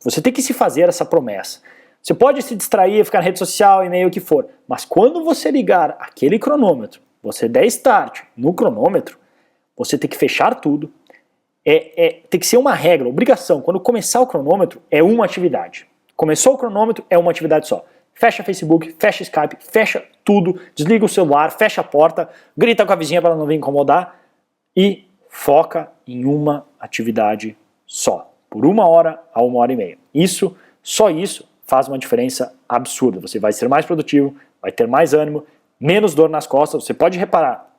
você tem que se fazer essa promessa. Você pode se distrair, ficar na rede social, e-mail, o que for, mas quando você ligar aquele cronômetro, você der start no cronômetro, você tem que fechar tudo. Tem que ser uma regra, obrigação. Quando começar o cronômetro, é uma atividade. Começou o cronômetro, é uma atividade só. Fecha Facebook, fecha Skype, fecha tudo, desliga o celular, fecha a porta, grita com a vizinha para ela não vir incomodar e foca em uma atividade só, por 1 hora a 1h30. Só isso faz uma diferença absurda. Você vai ser mais produtivo, vai ter mais ânimo, menos dor nas costas. Você pode reparar,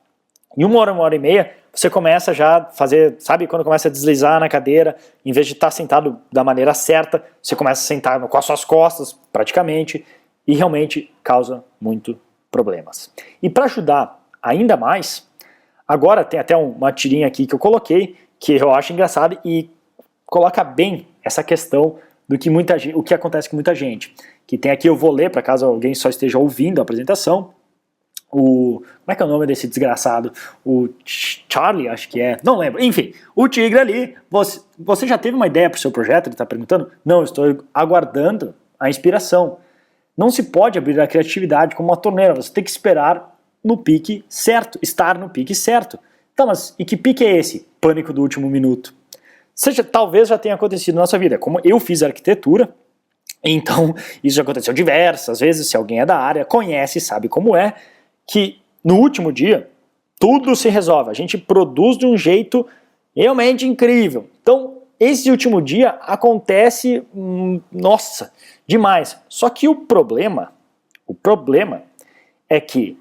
em 1 hora, 1h30, você começa já a fazer, sabe quando começa a deslizar na cadeira, em vez de estar sentado da maneira certa, você começa a sentar com as suas costas, praticamente, e realmente causa muito problemas. E para ajudar ainda mais, agora tem até uma tirinha aqui que eu coloquei, que eu acho engraçado e coloca bem essa questão do que o que acontece com muita gente. Que tem aqui, eu vou ler, para caso alguém só esteja ouvindo a apresentação, como é que é o nome desse desgraçado? O Charlie, acho que é, não lembro. Enfim, o tigre ali, você já teve uma ideia para o seu projeto? Ele está perguntando? Não, estou aguardando a inspiração. Não se pode abrir a criatividade como uma torneira, você tem que esperar no pique certo, estar no pique certo. Tá, mas e que pique é esse? Pânico do último minuto. Talvez já tenha acontecido na nossa vida, como eu fiz arquitetura, então isso já aconteceu diversas vezes, se alguém é da área, conhece, sabe como é, que no último dia tudo se resolve, a gente produz de um jeito realmente incrível. Então esse último dia acontece, nossa, demais. Só que o problema é que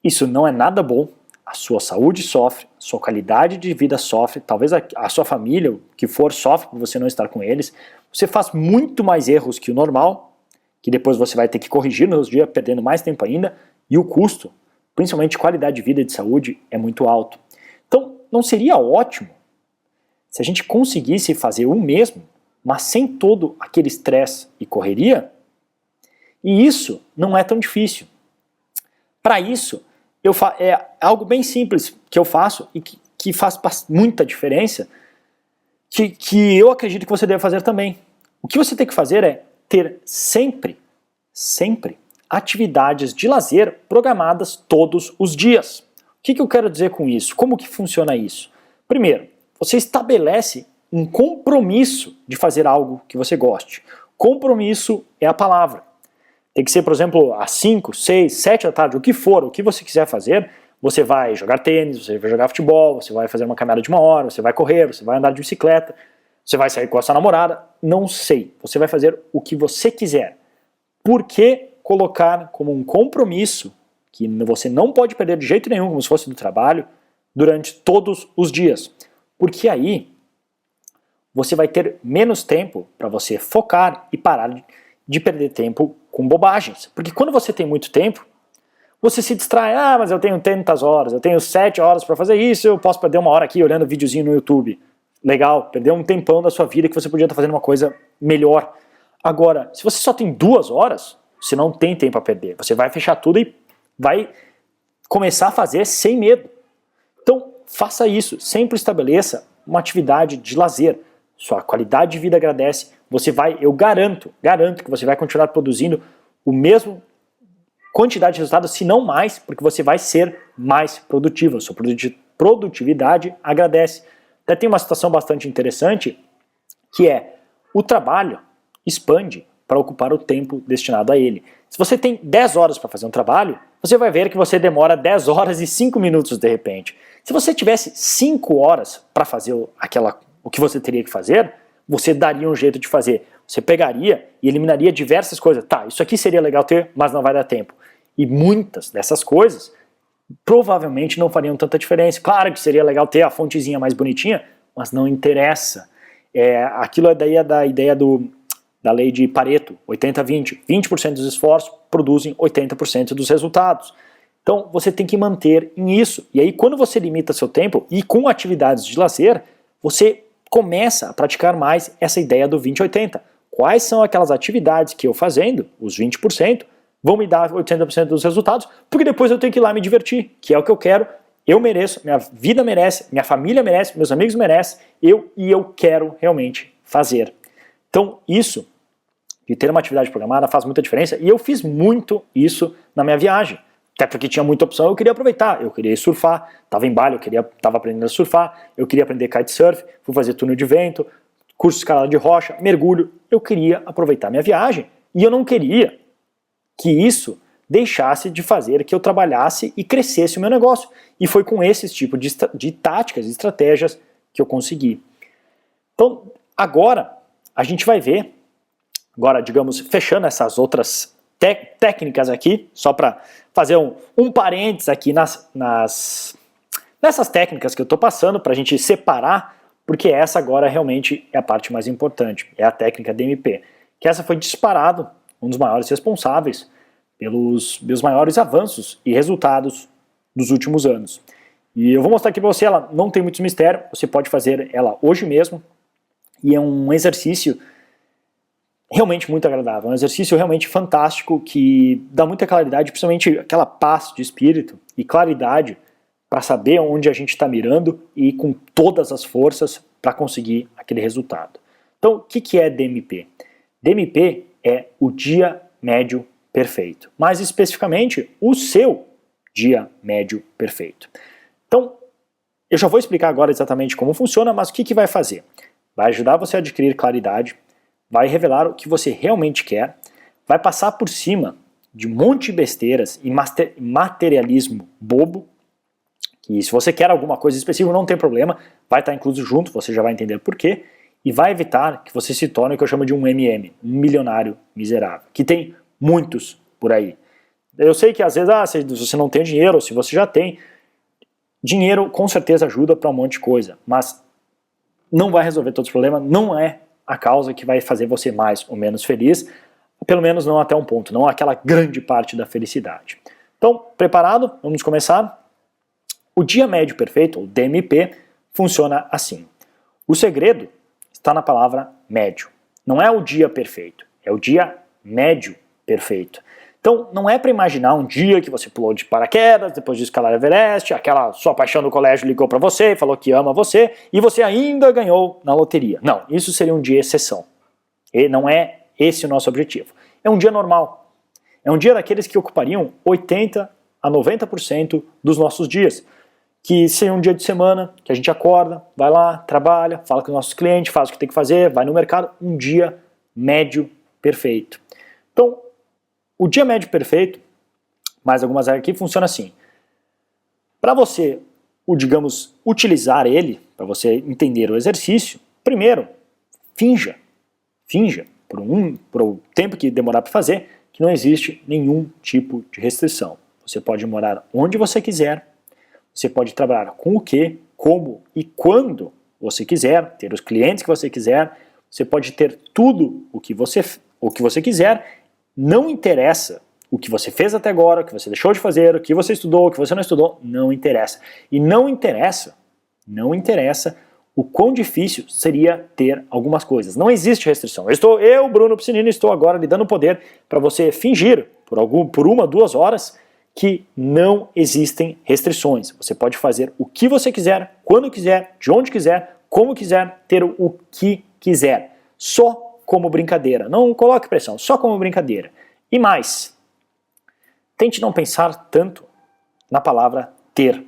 isso não é nada bom, a sua saúde sofre, a sua qualidade de vida sofre, talvez a sua família, o que for, sofre por você não estar com eles. Você faz muito mais erros que o normal, que depois você vai ter que corrigir nos dias, perdendo mais tempo ainda, e o custo, principalmente qualidade de vida e de saúde, é muito alto. Então, não seria ótimo se a gente conseguisse fazer o mesmo, mas sem todo aquele estresse e correria? E isso não é tão difícil. Para isso, é algo bem simples que eu faço e que faz muita diferença, que eu acredito que você deve fazer também. O que você tem que fazer é ter sempre atividades de lazer programadas todos os dias. O que eu quero dizer com isso? Como que funciona isso? Primeiro, você estabelece um compromisso de fazer algo que você goste. Compromisso é a palavra. Tem que ser, por exemplo, às 5, 6, 7 da tarde, o que for, o que você quiser fazer, você vai jogar tênis, você vai jogar futebol, você vai fazer uma caminhada de 1 hora, você vai correr, você vai andar de bicicleta, você vai sair com a sua namorada, não sei. Você vai fazer o que você quiser. Por que colocar como um compromisso, que você não pode perder de jeito nenhum, como se fosse do trabalho, durante todos os dias? Porque aí você vai ter menos tempo para você focar e parar de perder tempo com bobagens. Porque quando você tem muito tempo, você se distrai. Ah, mas eu tenho tantas horas, eu tenho 7 horas para fazer isso, eu posso perder 1 hora aqui olhando videozinho no YouTube. Legal, perdeu um tempão da sua vida que você podia estar fazendo uma coisa melhor. Agora, se você só tem 2 horas, você não tem tempo a perder. Você vai fechar tudo e vai começar a fazer sem medo. Então, faça isso. Sempre estabeleça uma atividade de lazer. Sua qualidade de vida agradece. Eu garanto que você vai continuar produzindo o mesmo quantidade de resultados, se não mais, porque você vai ser mais produtivo. Sua produtividade agradece. Até tem uma situação bastante interessante, que é o trabalho expande para ocupar o tempo destinado a ele. Se você tem 10 horas para fazer um trabalho, você vai ver que você demora 10 horas e 5 minutos de repente. Se você tivesse 5 horas para fazer o que você teria que fazer, você daria um jeito de fazer. Você pegaria e eliminaria diversas coisas. Tá, isso aqui seria legal ter, mas não vai dar tempo. E muitas dessas coisas provavelmente não fariam tanta diferença. Claro que seria legal ter a fontezinha mais bonitinha, mas não interessa. Aquilo é daí da ideia da lei de Pareto, 80-20. 20% dos esforços produzem 80% dos resultados. Então você tem que manter em isso. E aí quando você limita seu tempo, e com atividades de lazer, você começa a praticar mais essa ideia do 20-80. Quais são aquelas atividades que eu fazendo, os 20%, vão me dar 80% dos resultados, porque depois eu tenho que ir lá me divertir, que é o que eu quero, eu mereço, minha vida merece, minha família merece, meus amigos merecem, eu quero realmente fazer. Então isso, de ter uma atividade programada, faz muita diferença, e eu fiz muito isso na minha viagem. Até porque tinha muita opção, eu queria aproveitar, eu queria surfar, estava em Bali, estava aprendendo a surfar, eu queria aprender kitesurf, fui fazer túnel de vento, curso de escalada de rocha, mergulho, eu queria aproveitar minha viagem, e eu não queria que isso deixasse de fazer que eu trabalhasse e crescesse o meu negócio. E foi com esses tipos de táticas e estratégias que eu consegui. Então, agora, a gente vai ver, agora, digamos, fechando essas outras técnicas aqui, só para fazer um parênteses aqui nessas técnicas que eu estou passando, para a gente separar, porque essa agora realmente é a parte mais importante, é a técnica DMP, que essa foi disparado um dos maiores responsáveis pelos meus maiores avanços e resultados dos últimos anos. E eu vou mostrar aqui para você, ela não tem muito mistério, você pode fazer ela hoje mesmo, e é um exercício realmente muito agradável, um exercício realmente fantástico que dá muita claridade, principalmente aquela paz de espírito e claridade para saber onde a gente está mirando e com todas as forças para conseguir aquele resultado. Então, o que é DMP? DMP é o dia médio perfeito. Mais especificamente, o seu dia médio perfeito. Então, eu já vou explicar agora exatamente como funciona, mas o que vai fazer? Vai ajudar você a adquirir claridade, vai revelar o que você realmente quer, vai passar por cima de um monte de besteiras e materialismo bobo, que se você quer alguma coisa específica não tem problema, vai estar incluso junto, você já vai entender por quê, e vai evitar que você se torne o que eu chamo de um MM, um milionário miserável, que tem muitos por aí. Eu sei que às vezes, se você não tem dinheiro, ou se você já tem, dinheiro com certeza ajuda para um monte de coisa, mas não vai resolver todos os problemas, não é a causa que vai fazer você mais ou menos feliz, pelo menos não até um ponto, não aquela grande parte da felicidade. Então, preparado? Vamos começar? O dia médio perfeito, o DMP, funciona assim. O segredo está na palavra médio. Não é o dia perfeito, é o dia médio perfeito. Então, não é para imaginar um dia que você pulou de paraquedas, depois de escalar Everest, aquela sua paixão do colégio ligou para você, falou que ama você, e você ainda ganhou na loteria. Não, isso seria um dia exceção. E não é esse o nosso objetivo. É um dia normal. É um dia daqueles que ocupariam 80% a 90% dos nossos dias. Que seria um dia de semana, que a gente acorda, vai lá, trabalha, fala com os nossos clientes, faz o que tem que fazer, vai no mercado. Um dia médio perfeito. Então, o dia médio perfeito, mais algumas regras aqui, funciona assim. Para você, digamos, utilizar ele, para você entender o exercício, primeiro, finja, por um tempo que demorar para fazer, que não existe nenhum tipo de restrição. Você pode morar onde você quiser, você pode trabalhar com o que, como e quando você quiser, ter os clientes que você quiser, você pode ter tudo o que você quiser. Não interessa o que você fez até agora, o que você deixou de fazer, o que você estudou, o que você não estudou, não interessa. E não interessa o quão difícil seria ter algumas coisas. Não existe restrição. Eu, Bruno Piscinini, estou agora lhe dando poder para você fingir por 1, 2 horas que não existem restrições. Você pode fazer o que você quiser, quando quiser, de onde quiser, como quiser, ter o que quiser. Só como brincadeira. Não coloque pressão, só como brincadeira. E mais, tente não pensar tanto na palavra ter.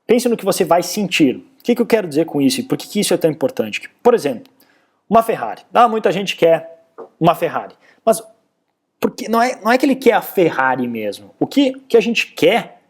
Pense no que você vai sentir. O que eu quero dizer com isso e por que isso é tão importante? Por exemplo, uma Ferrari. Muita gente quer uma Ferrari, mas porque não é que ele quer a Ferrari mesmo. O que a gente quer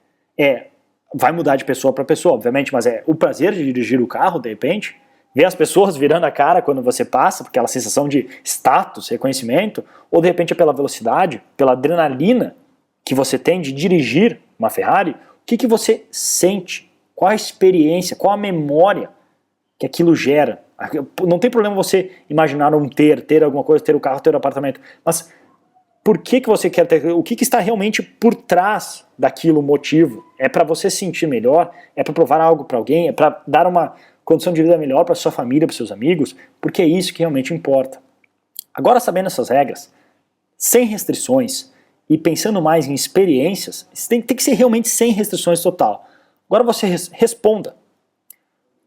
vai mudar de pessoa para pessoa, obviamente, mas é o prazer de dirigir o carro, de repente, ver as pessoas virando a cara quando você passa, aquela sensação de status, reconhecimento, ou de repente é pela velocidade, pela adrenalina que você tem de dirigir uma Ferrari, o que você sente? Qual a experiência, qual a memória que aquilo gera? Não tem problema você imaginar ter alguma coisa, ter o carro, ter o apartamento, mas por que você quer ter? O que está realmente por trás daquilo, o motivo? É para você se sentir melhor? É para provar algo para alguém? É para dar uma condição de vida melhor para sua família, para seus amigos, porque é isso que realmente importa. Agora, sabendo essas regras, sem restrições e pensando mais em experiências, tem que ser realmente sem restrições total. Agora você responda.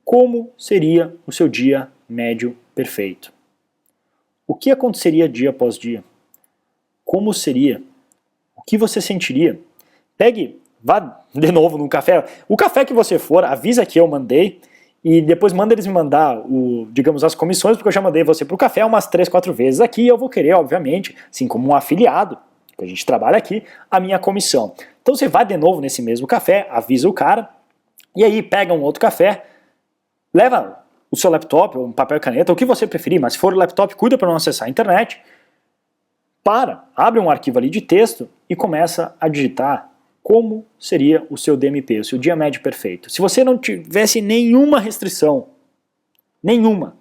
Como seria o seu dia médio perfeito? O que aconteceria dia após dia? Como seria? O que você sentiria? Vá de novo no café. O café que você for, avisa que eu mandei e depois manda eles me mandar, digamos, as comissões, porque eu já mandei você para o café umas 3, 4 vezes aqui e eu vou querer, obviamente, assim como um afiliado, que a gente trabalha aqui, a minha comissão. Então você vai de novo nesse mesmo café, avisa o cara, e aí pega um outro café, leva o seu laptop, ou um papel e caneta, o que você preferir, mas se for o laptop, cuida para não acessar a internet, abre um arquivo ali de texto e começa a digitar como seria o seu DMP, o seu dia médio perfeito. Se você não tivesse nenhuma restrição, nenhuma,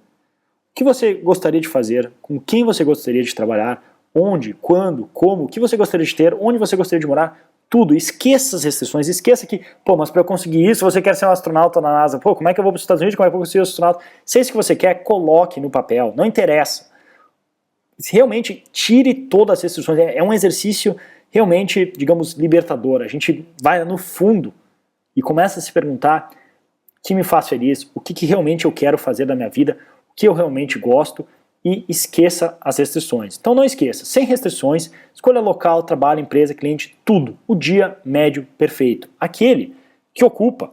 o que você gostaria de fazer, com quem você gostaria de trabalhar, onde, quando, como, o que você gostaria de ter, onde você gostaria de morar, tudo. Esqueça as restrições, esqueça que, mas para eu conseguir isso, você quer ser um astronauta na NASA, como é que eu vou para os Estados Unidos, como é que eu vou ser um astronauta? Se é isso que você quer, coloque no papel, não interessa. Realmente tire todas as restrições, é um exercício realmente, digamos, libertador. A gente vai no fundo e começa a se perguntar o que me faz feliz, o que realmente eu quero fazer da minha vida, o que eu realmente gosto, e esqueça as restrições. Então não esqueça, sem restrições, escolha local, trabalho, empresa, cliente, tudo. O dia médio perfeito. Aquele que ocupa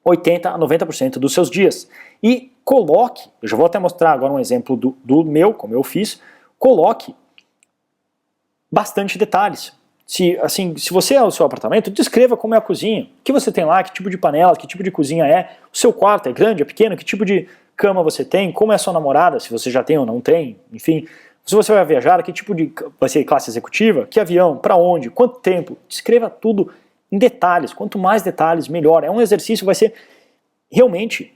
80% a 90% dos seus dias. E coloque, eu já vou até mostrar agora um exemplo do meu, como eu fiz, coloque bastante detalhes. Se você é o seu apartamento, descreva como é a cozinha, o que você tem lá, que tipo de panela, que tipo de cozinha é, o seu quarto é grande, é pequeno, que tipo de cama você tem, como é a sua namorada, se você já tem ou não tem, enfim, se você vai viajar, que tipo de, vai ser classe executiva, que avião, para onde, quanto tempo, descreva tudo em detalhes, quanto mais detalhes, melhor. É um exercício, vai ser realmente,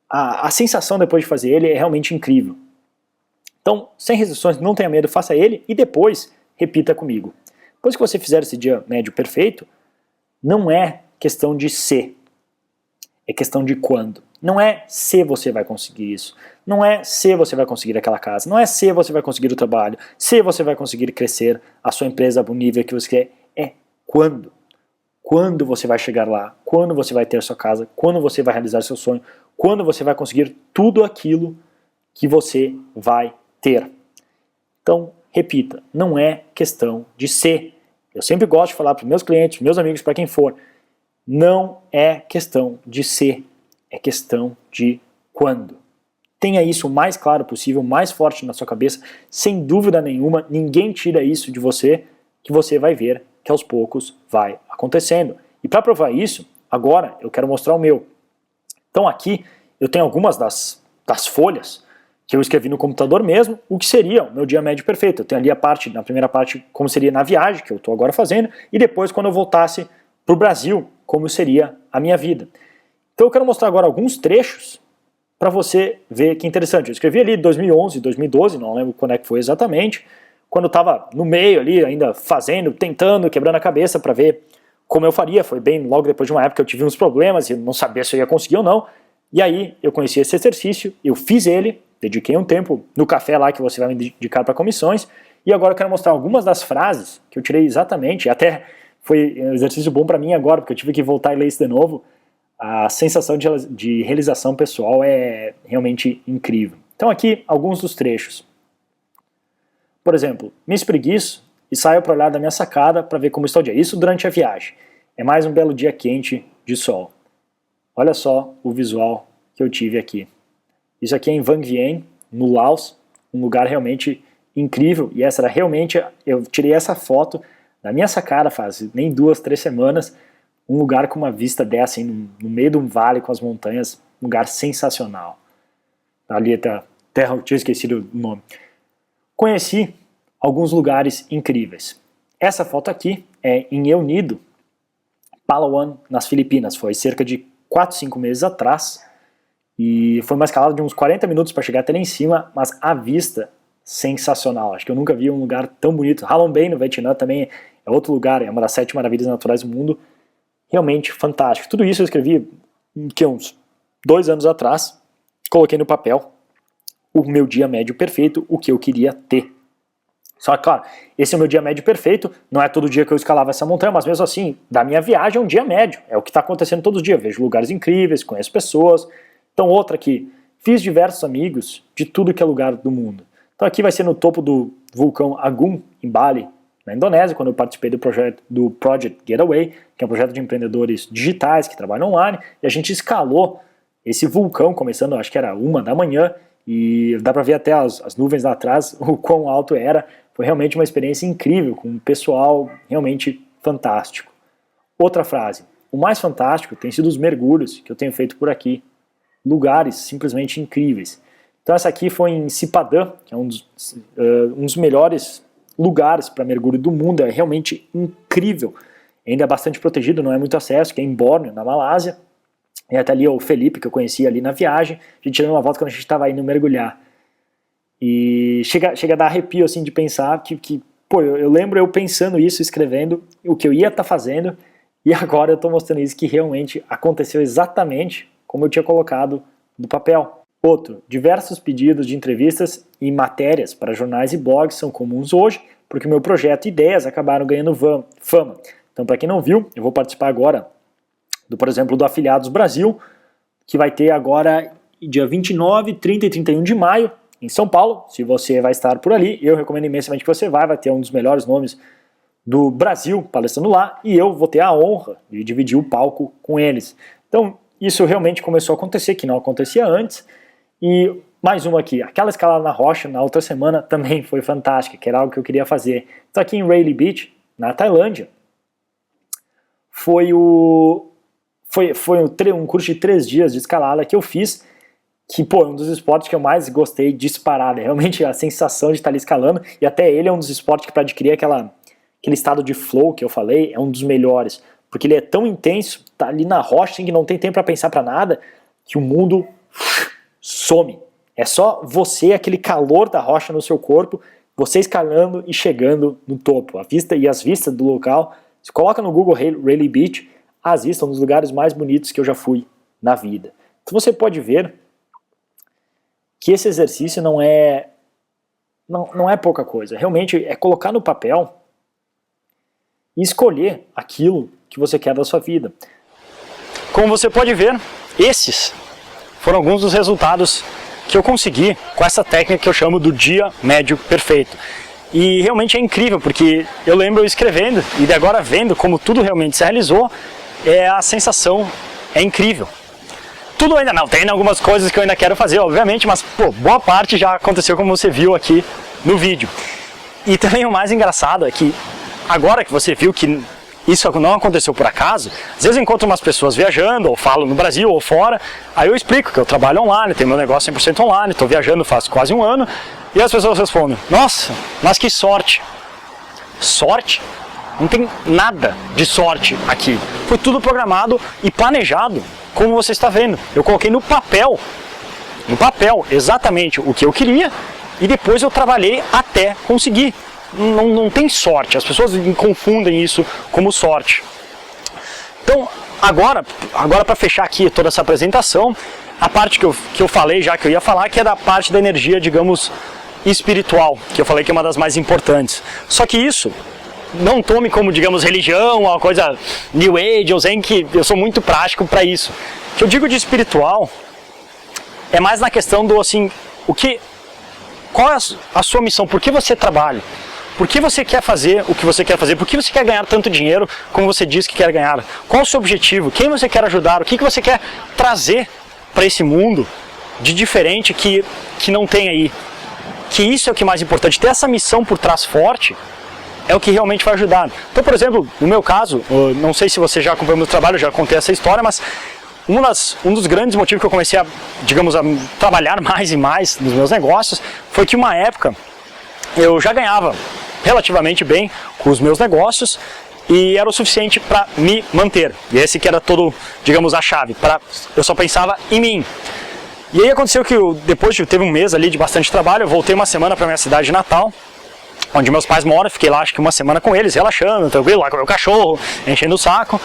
a sensação depois de fazer ele é realmente incrível. Então, sem restrições, não tenha medo, faça ele e depois repita comigo. Depois que você fizer esse dia médio perfeito, não é questão de se, é questão de quando. Não é se você vai conseguir isso, não é se você vai conseguir aquela casa, não é se você vai conseguir o trabalho, se você vai conseguir crescer a sua empresa para o nível que você quer, é quando. Quando você vai chegar lá, quando você vai ter a sua casa, quando você vai realizar seu sonho, quando você vai conseguir tudo aquilo que você vai ter. Então, repita, não é questão de se. Eu sempre gosto de falar para os meus clientes, meus amigos, para quem for, não é questão de se, é questão de quando. Tenha isso o mais claro possível, mais forte na sua cabeça, sem dúvida nenhuma, ninguém tira isso de você, que você vai ver que aos poucos vai acontecendo. E para provar isso, agora eu quero mostrar o meu. Então aqui eu tenho algumas das folhas que eu escrevi no computador mesmo, o que seria o meu dia médio perfeito. Eu tenho ali na primeira parte, como seria na viagem, que eu estou agora fazendo, e depois quando eu voltasse para o Brasil, como seria a minha vida. Então eu quero mostrar agora alguns trechos para você ver que interessante. Eu escrevi ali 2011, 2012, não lembro quando é que foi exatamente, quando eu estava no meio ali, ainda fazendo, tentando, quebrando a cabeça para ver como eu faria. Foi bem logo depois de uma época que eu tive uns problemas e não sabia se eu ia conseguir ou não. E aí eu conheci esse exercício, eu fiz ele, dediquei um tempo no café lá que você vai me dedicar para comissões, e agora eu quero mostrar algumas das frases que eu tirei exatamente, até foi um exercício bom para mim agora, porque eu tive que voltar e ler isso de novo. A sensação de realização pessoal é realmente incrível. Então aqui alguns dos trechos. Por exemplo, me espreguiço e saio para olhar da minha sacada para ver como está o dia. Isso durante a viagem. É mais um belo dia quente de sol. Olha só o visual que eu tive aqui. Isso aqui é em Vang Vieng, no Laos, um lugar realmente incrível. E essa era realmente, eu tirei essa foto da minha sacada faz nem 2, 3 semanas, um lugar com uma vista dessa, assim, no meio de um vale com as montanhas, um lugar sensacional. Ali até terra, eu tinha esquecido o nome. Conheci alguns lugares incríveis. Essa foto aqui é em El Nido, Palawan, nas Filipinas. Foi cerca de 4, 5 meses atrás. E foi uma escalada de uns 40 minutos para chegar até lá em cima, mas a vista sensacional. Acho que eu nunca vi um lugar tão bonito. Halong Bay, no Vietnã, também é outro lugar, é uma das 7 maravilhas naturais do mundo. Realmente fantástico. Tudo isso eu escrevi uns 2 anos atrás, coloquei no papel o meu dia médio perfeito, o que eu queria ter. Só que, claro, esse é o meu dia médio perfeito, não é todo dia que eu escalava essa montanha, mas mesmo assim, da minha viagem é um dia médio, é o que está acontecendo todos os dias, vejo lugares incríveis, conheço pessoas. Então outra aqui, fiz diversos amigos de tudo que é lugar do mundo. Então aqui vai ser no topo do vulcão Agung, em Bali, na Indonésia, quando eu participei do Project Getaway, que é um projeto de empreendedores digitais que trabalham online, e a gente escalou esse vulcão, começando, acho que era 1 da manhã, e dá para ver até as nuvens lá atrás, o quão alto era. Foi realmente uma experiência incrível, com um pessoal realmente fantástico. Outra frase, o mais fantástico tem sido os mergulhos que eu tenho feito por aqui. Lugares simplesmente incríveis. Então essa aqui foi em Sipadan, que é um dos melhores lugares para mergulho do mundo, é realmente incrível. Ainda é bastante protegido, não é muito acesso, que é em Borneo, na Malásia. E até ali o Felipe, que eu conheci ali na viagem, a gente tirando uma volta quando a gente estava indo mergulhar. E chega a dar arrepio assim de pensar que pô, eu lembro eu pensando isso, escrevendo o que eu ia estar fazendo, e agora eu estou mostrando isso que realmente aconteceu exatamente como eu tinha colocado no papel. Outro, diversos pedidos de entrevistas e matérias para jornais e blogs são comuns hoje, porque o meu projeto e ideias acabaram ganhando fama. Então, para quem não viu, eu vou participar agora por exemplo, do Afiliados Brasil, que vai ter agora dia 29, 30 e 31 de maio, em São Paulo. Se você vai estar por ali, eu recomendo imensamente que você vai ter um dos melhores nomes do Brasil palestrando lá, e eu vou ter a honra de dividir o palco com eles. Então, isso realmente começou a acontecer, que não acontecia antes. E mais uma aqui, aquela escalada na rocha na outra semana também foi fantástica, que era algo que eu queria fazer. Então aqui em Railay Beach, na Tailândia, foi um curso de 3 dias de escalada que eu fiz, que, pô, é um dos esportes que eu mais gostei disparado. É realmente a sensação de estar ali escalando, e até ele é um dos esportes que para adquirir aquele estado de flow que eu falei, é um dos melhores, porque ele é tão intenso, tá ali na rocha, assim, que não tem tempo para pensar para nada, que o mundo some. É só você, aquele calor da rocha no seu corpo, você escalando e chegando no topo. A vista e as vistas do local, você coloca no Google Railay Beach, as vistas são um dos lugares mais bonitos que eu já fui na vida. Então você pode ver que esse exercício não é pouca coisa. Realmente é colocar no papel e escolher aquilo que você quer da sua vida. Como você pode ver, esses foram alguns dos resultados que eu consegui com essa técnica que eu chamo do dia médio perfeito. E realmente é incrível, porque eu lembro eu escrevendo e de agora vendo como tudo realmente se realizou, a sensação é incrível. Tudo ainda não, tem algumas coisas que eu ainda quero fazer, obviamente, mas pô, boa parte já aconteceu como você viu aqui no vídeo. E também o mais engraçado é que agora que você viu que isso não aconteceu por acaso, às vezes eu encontro umas pessoas viajando, ou falo no Brasil ou fora, aí eu explico que eu trabalho online, tenho meu negócio 100% online, estou viajando faz quase 1 ano, e as pessoas respondem, nossa, mas que sorte. Sorte? Não tem nada de sorte aqui. Foi tudo programado e planejado, como você está vendo. Eu coloquei no papel exatamente o que eu queria, e depois eu trabalhei até conseguir. Não tem sorte, as pessoas confundem isso como sorte. Então, agora para fechar aqui toda essa apresentação, a parte que eu falei já que eu ia falar, que é da parte da energia, digamos, espiritual, que eu falei que é uma das mais importantes. Só que isso, não tome como, digamos, religião, uma coisa New Age ou Zen, que eu sou muito prático para isso. O que eu digo de espiritual é mais na questão do, assim, qual é a sua missão, por que você trabalha? Por que você quer fazer o que você quer fazer? Por que você quer ganhar tanto dinheiro como você diz que quer ganhar? Qual é o seu objetivo? Quem você quer ajudar? O que você quer trazer para esse mundo de diferente que não tem aí? Que isso é o que é mais importante. Ter essa missão por trás forte é o que realmente vai ajudar. Então, por exemplo, no meu caso, não sei se você já acompanhou meu trabalho, eu já contei essa história, mas um dos grandes motivos que eu comecei a trabalhar mais e mais nos meus negócios foi que uma época eu já ganhava relativamente bem com os meus negócios e era o suficiente para me manter. E esse que era todo, digamos, a chave. Eu só pensava em mim. E aí aconteceu que teve um mês ali de bastante trabalho, eu voltei uma semana para minha cidade natal, onde meus pais moram, fiquei lá acho que uma semana com eles, relaxando, tranquilo, lá com o meu cachorro, enchendo o saco.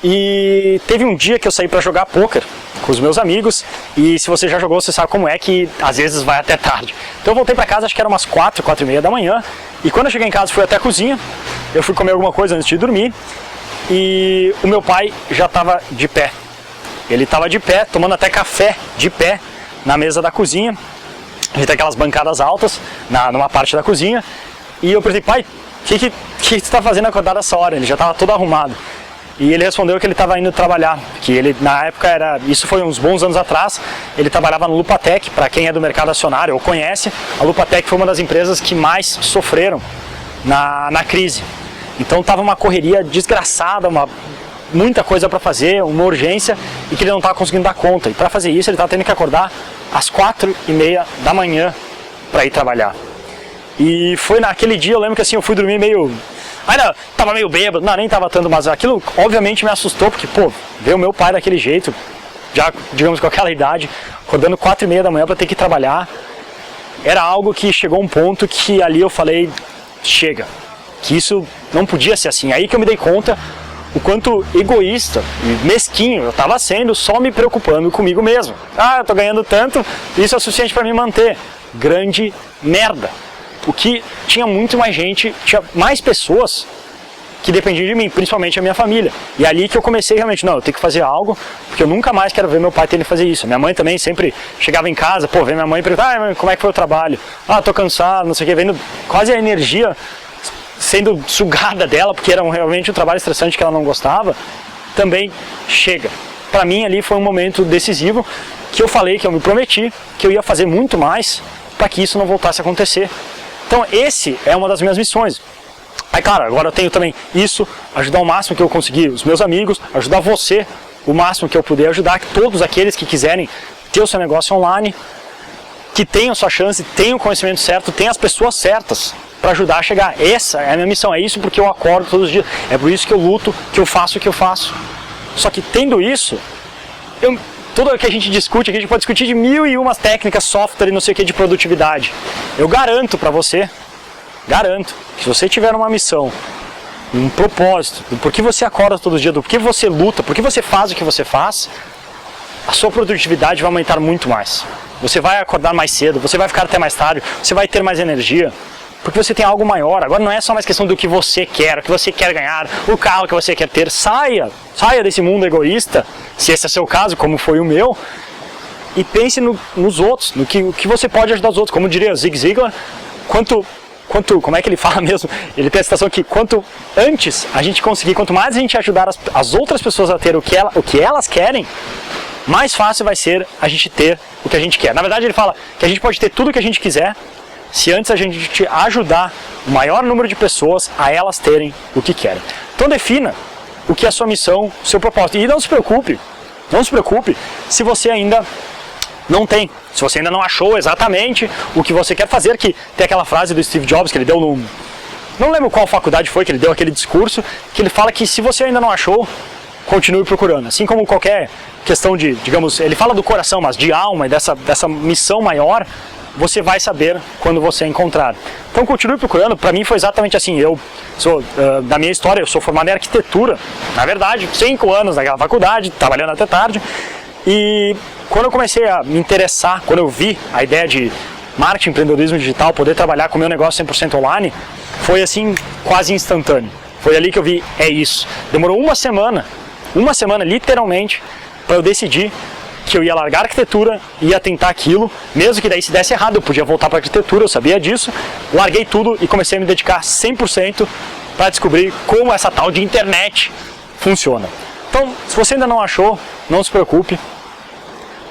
E teve um dia que eu saí para jogar pôquer com os meus amigos, e se você já jogou, você sabe como é que às vezes vai até tarde. Então eu voltei para casa, acho que era umas 4, 4:30 da manhã, e quando eu cheguei em casa fui até a cozinha, eu fui comer alguma coisa antes de dormir, e o meu pai já estava de pé. Ele estava de pé, tomando até café de pé na mesa da cozinha. A gente tem aquelas bancadas altas numa parte da cozinha, e eu perguntei: pai, o que você está fazendo acordado essa hora? Ele já estava todo arrumado. E ele respondeu que ele estava indo trabalhar, que ele, na época, isso foi uns bons anos atrás, ele trabalhava no Lupatec. Para quem é do mercado acionário ou conhece, a Lupatec foi uma das empresas que mais sofreram na crise. Então estava uma correria desgraçada, muita coisa para fazer, uma urgência, e que ele não estava conseguindo dar conta. E para fazer isso ele estava tendo que acordar às 4:30 da manhã para ir trabalhar. E foi naquele dia, eu lembro que assim, eu fui dormir meio... Ainda tava meio bêbado, não, nem tava tanto, mas aquilo obviamente me assustou, porque, pô, ver o meu pai daquele jeito, já, digamos, com aquela idade, acordando 4:30 da manhã para ter que trabalhar, era algo que chegou a um ponto que ali eu falei: chega, que isso não podia ser assim. Aí que eu me dei conta o quanto egoísta e mesquinho eu estava sendo, só me preocupando comigo mesmo. Ah, eu tô ganhando tanto, isso é o suficiente para me manter. Grande merda. O que tinha muito mais gente, tinha mais pessoas que dependiam de mim, principalmente a minha família. E é ali que eu comecei realmente, não, eu tenho que fazer algo, porque eu nunca mais quero ver meu pai tendo que fazer isso. Minha mãe também sempre chegava em casa, pô, vem minha mãe e pergunta: ah, como é que foi o trabalho? Ah, tô cansado, não sei o que, vendo quase a energia sendo sugada dela, porque era realmente um trabalho estressante que ela não gostava. Também chega. Para mim ali foi um momento decisivo, que eu falei, que eu me prometi, que eu ia fazer muito mais para que isso não voltasse a acontecer. Então esse é uma das minhas missões. Aí claro, agora eu tenho também isso, ajudar o máximo que eu conseguir os meus amigos, ajudar você o máximo que eu puder ajudar, que todos aqueles que quiserem ter o seu negócio online, que tenham sua chance, tenham o conhecimento certo, tenham as pessoas certas para ajudar a chegar. Essa é a minha missão, é isso porque eu acordo todos os dias, é por isso que eu luto, que eu faço o que eu faço. Só que tendo isso, tudo o que a gente discute, aqui a gente pode discutir de 1001 técnicas, software e não sei o que de produtividade. Eu garanto para você, que se você tiver uma missão, um propósito, do porquê você acorda todo dia, do porquê você luta, porquê você faz o que você faz, a sua produtividade vai aumentar muito mais. Você vai acordar mais cedo, você vai ficar até mais tarde, você vai ter mais energia, porque você tem algo maior. Agora não é só mais questão do que você quer, o que você quer ganhar, o carro que você quer ter. Saia desse mundo egoísta, se esse é seu caso, como foi o meu, e pense nos outros, no que você pode ajudar os outros. Como diria o Zig Ziglar, como é que ele fala mesmo? Ele tem a citação que quanto antes a gente conseguir, quanto mais a gente ajudar as outras pessoas a ter o que elas querem, mais fácil vai ser a gente ter o que a gente quer. Na verdade ele fala que a gente pode ter tudo o que a gente quiser, se antes a gente ajudar o maior número de pessoas a elas terem o que querem. Então defina o que é a sua missão, o seu propósito. E não se preocupe se você ainda não tem, se você ainda não achou exatamente o que você quer fazer, que tem aquela frase do Steve Jobs que ele deu não lembro qual faculdade foi que ele deu aquele discurso, que ele fala que se você ainda não achou, continue procurando. Assim como qualquer questão de, digamos, ele fala do coração, mas de alma e dessa missão maior, você vai saber quando você encontrar. Então continue procurando. Para mim foi exatamente assim. Eu sou, da minha história, eu sou formado em arquitetura. Na verdade, 5 anos naquela faculdade, trabalhando até tarde. E quando eu comecei a me interessar, quando eu vi a ideia de marketing, empreendedorismo digital, poder trabalhar com o meu negócio 100% online, foi assim, quase instantâneo. Foi ali que eu vi, é isso. Demorou uma semana literalmente, para eu decidir que eu ia largar a arquitetura, ia tentar aquilo, mesmo que daí se desse errado, eu podia voltar para a arquitetura, eu sabia disso, larguei tudo e comecei a me dedicar 100% para descobrir como essa tal de internet funciona. Então, se você ainda não achou, não se preocupe,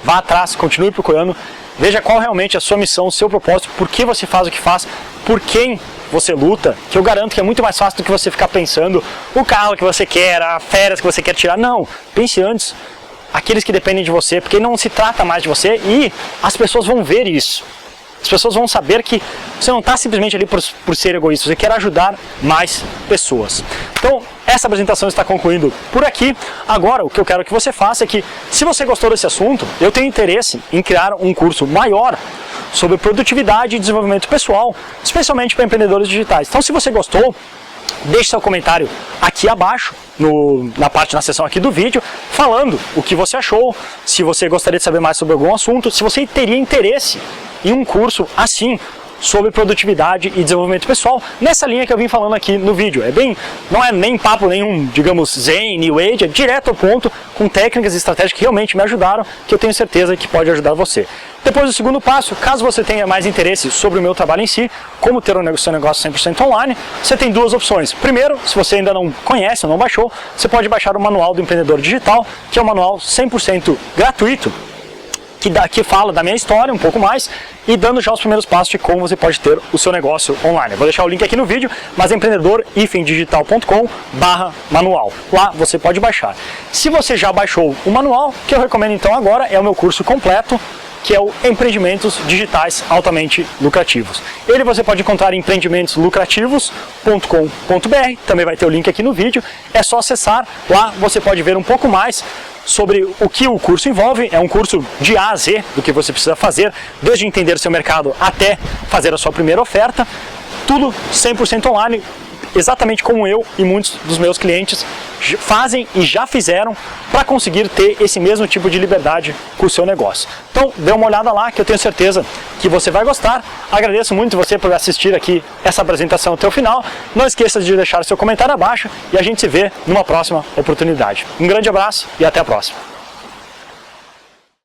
vá atrás, continue procurando, veja qual realmente é a sua missão, o seu propósito, por que você faz o que faz, por quem você luta, que eu garanto que é muito mais fácil do que você ficar pensando o carro que você quer, as férias que você quer tirar. Não, pense antes aqueles que dependem de você, porque não se trata mais de você e as pessoas vão ver isso. As pessoas vão saber que você não está simplesmente ali por ser egoísta, você quer ajudar mais pessoas. Então, essa apresentação está concluindo por aqui. Agora, o que eu quero que você faça é que, se você gostou desse assunto, eu tenho interesse em criar um curso maior sobre produtividade e desenvolvimento pessoal, especialmente para empreendedores digitais. Então, se você gostou, Deixe seu comentário aqui abaixo, na seção aqui do vídeo, falando o que você achou, se você gostaria de saber mais sobre algum assunto, se você teria interesse em um curso assim, sobre produtividade e desenvolvimento pessoal, nessa linha que eu vim falando aqui no vídeo. Não é nem papo nenhum, digamos, zen, new age, é direto ao ponto, com técnicas e estratégias que realmente me ajudaram, que eu tenho certeza que pode ajudar você. Depois do segundo passo, caso você tenha mais interesse sobre o meu trabalho em si, como ter o seu negócio 100% online, você tem duas opções. Primeiro, se você ainda não conhece ou não baixou, você pode baixar o Manual do Empreendedor Digital, que é um manual 100% gratuito, que fala da minha história um pouco mais e dando já os primeiros passos de como você pode ter o seu negócio online. Eu vou deixar o link aqui no vídeo, mas é empreendedor-digital.com/manual. Lá você pode baixar. Se você já baixou o manual, o que eu recomendo então agora é o meu curso completo, que é o Empreendimentos Digitais Altamente Lucrativos. Ele você pode encontrar em empreendimentoslucrativos.com.br, também vai ter o link aqui no vídeo, é só acessar, lá você pode ver um pouco mais sobre o que o curso envolve. É um curso de A a Z do que você precisa fazer, desde entender seu mercado até fazer a sua primeira oferta, tudo 100% online, exatamente como eu e muitos dos meus clientes fazem e já fizeram para conseguir ter esse mesmo tipo de liberdade com o seu negócio. Então, dê uma olhada lá que eu tenho certeza que você vai gostar. Agradeço muito você por assistir aqui essa apresentação até o final. Não esqueça de deixar seu comentário abaixo e a gente se vê numa próxima oportunidade. Um grande abraço e até a próxima.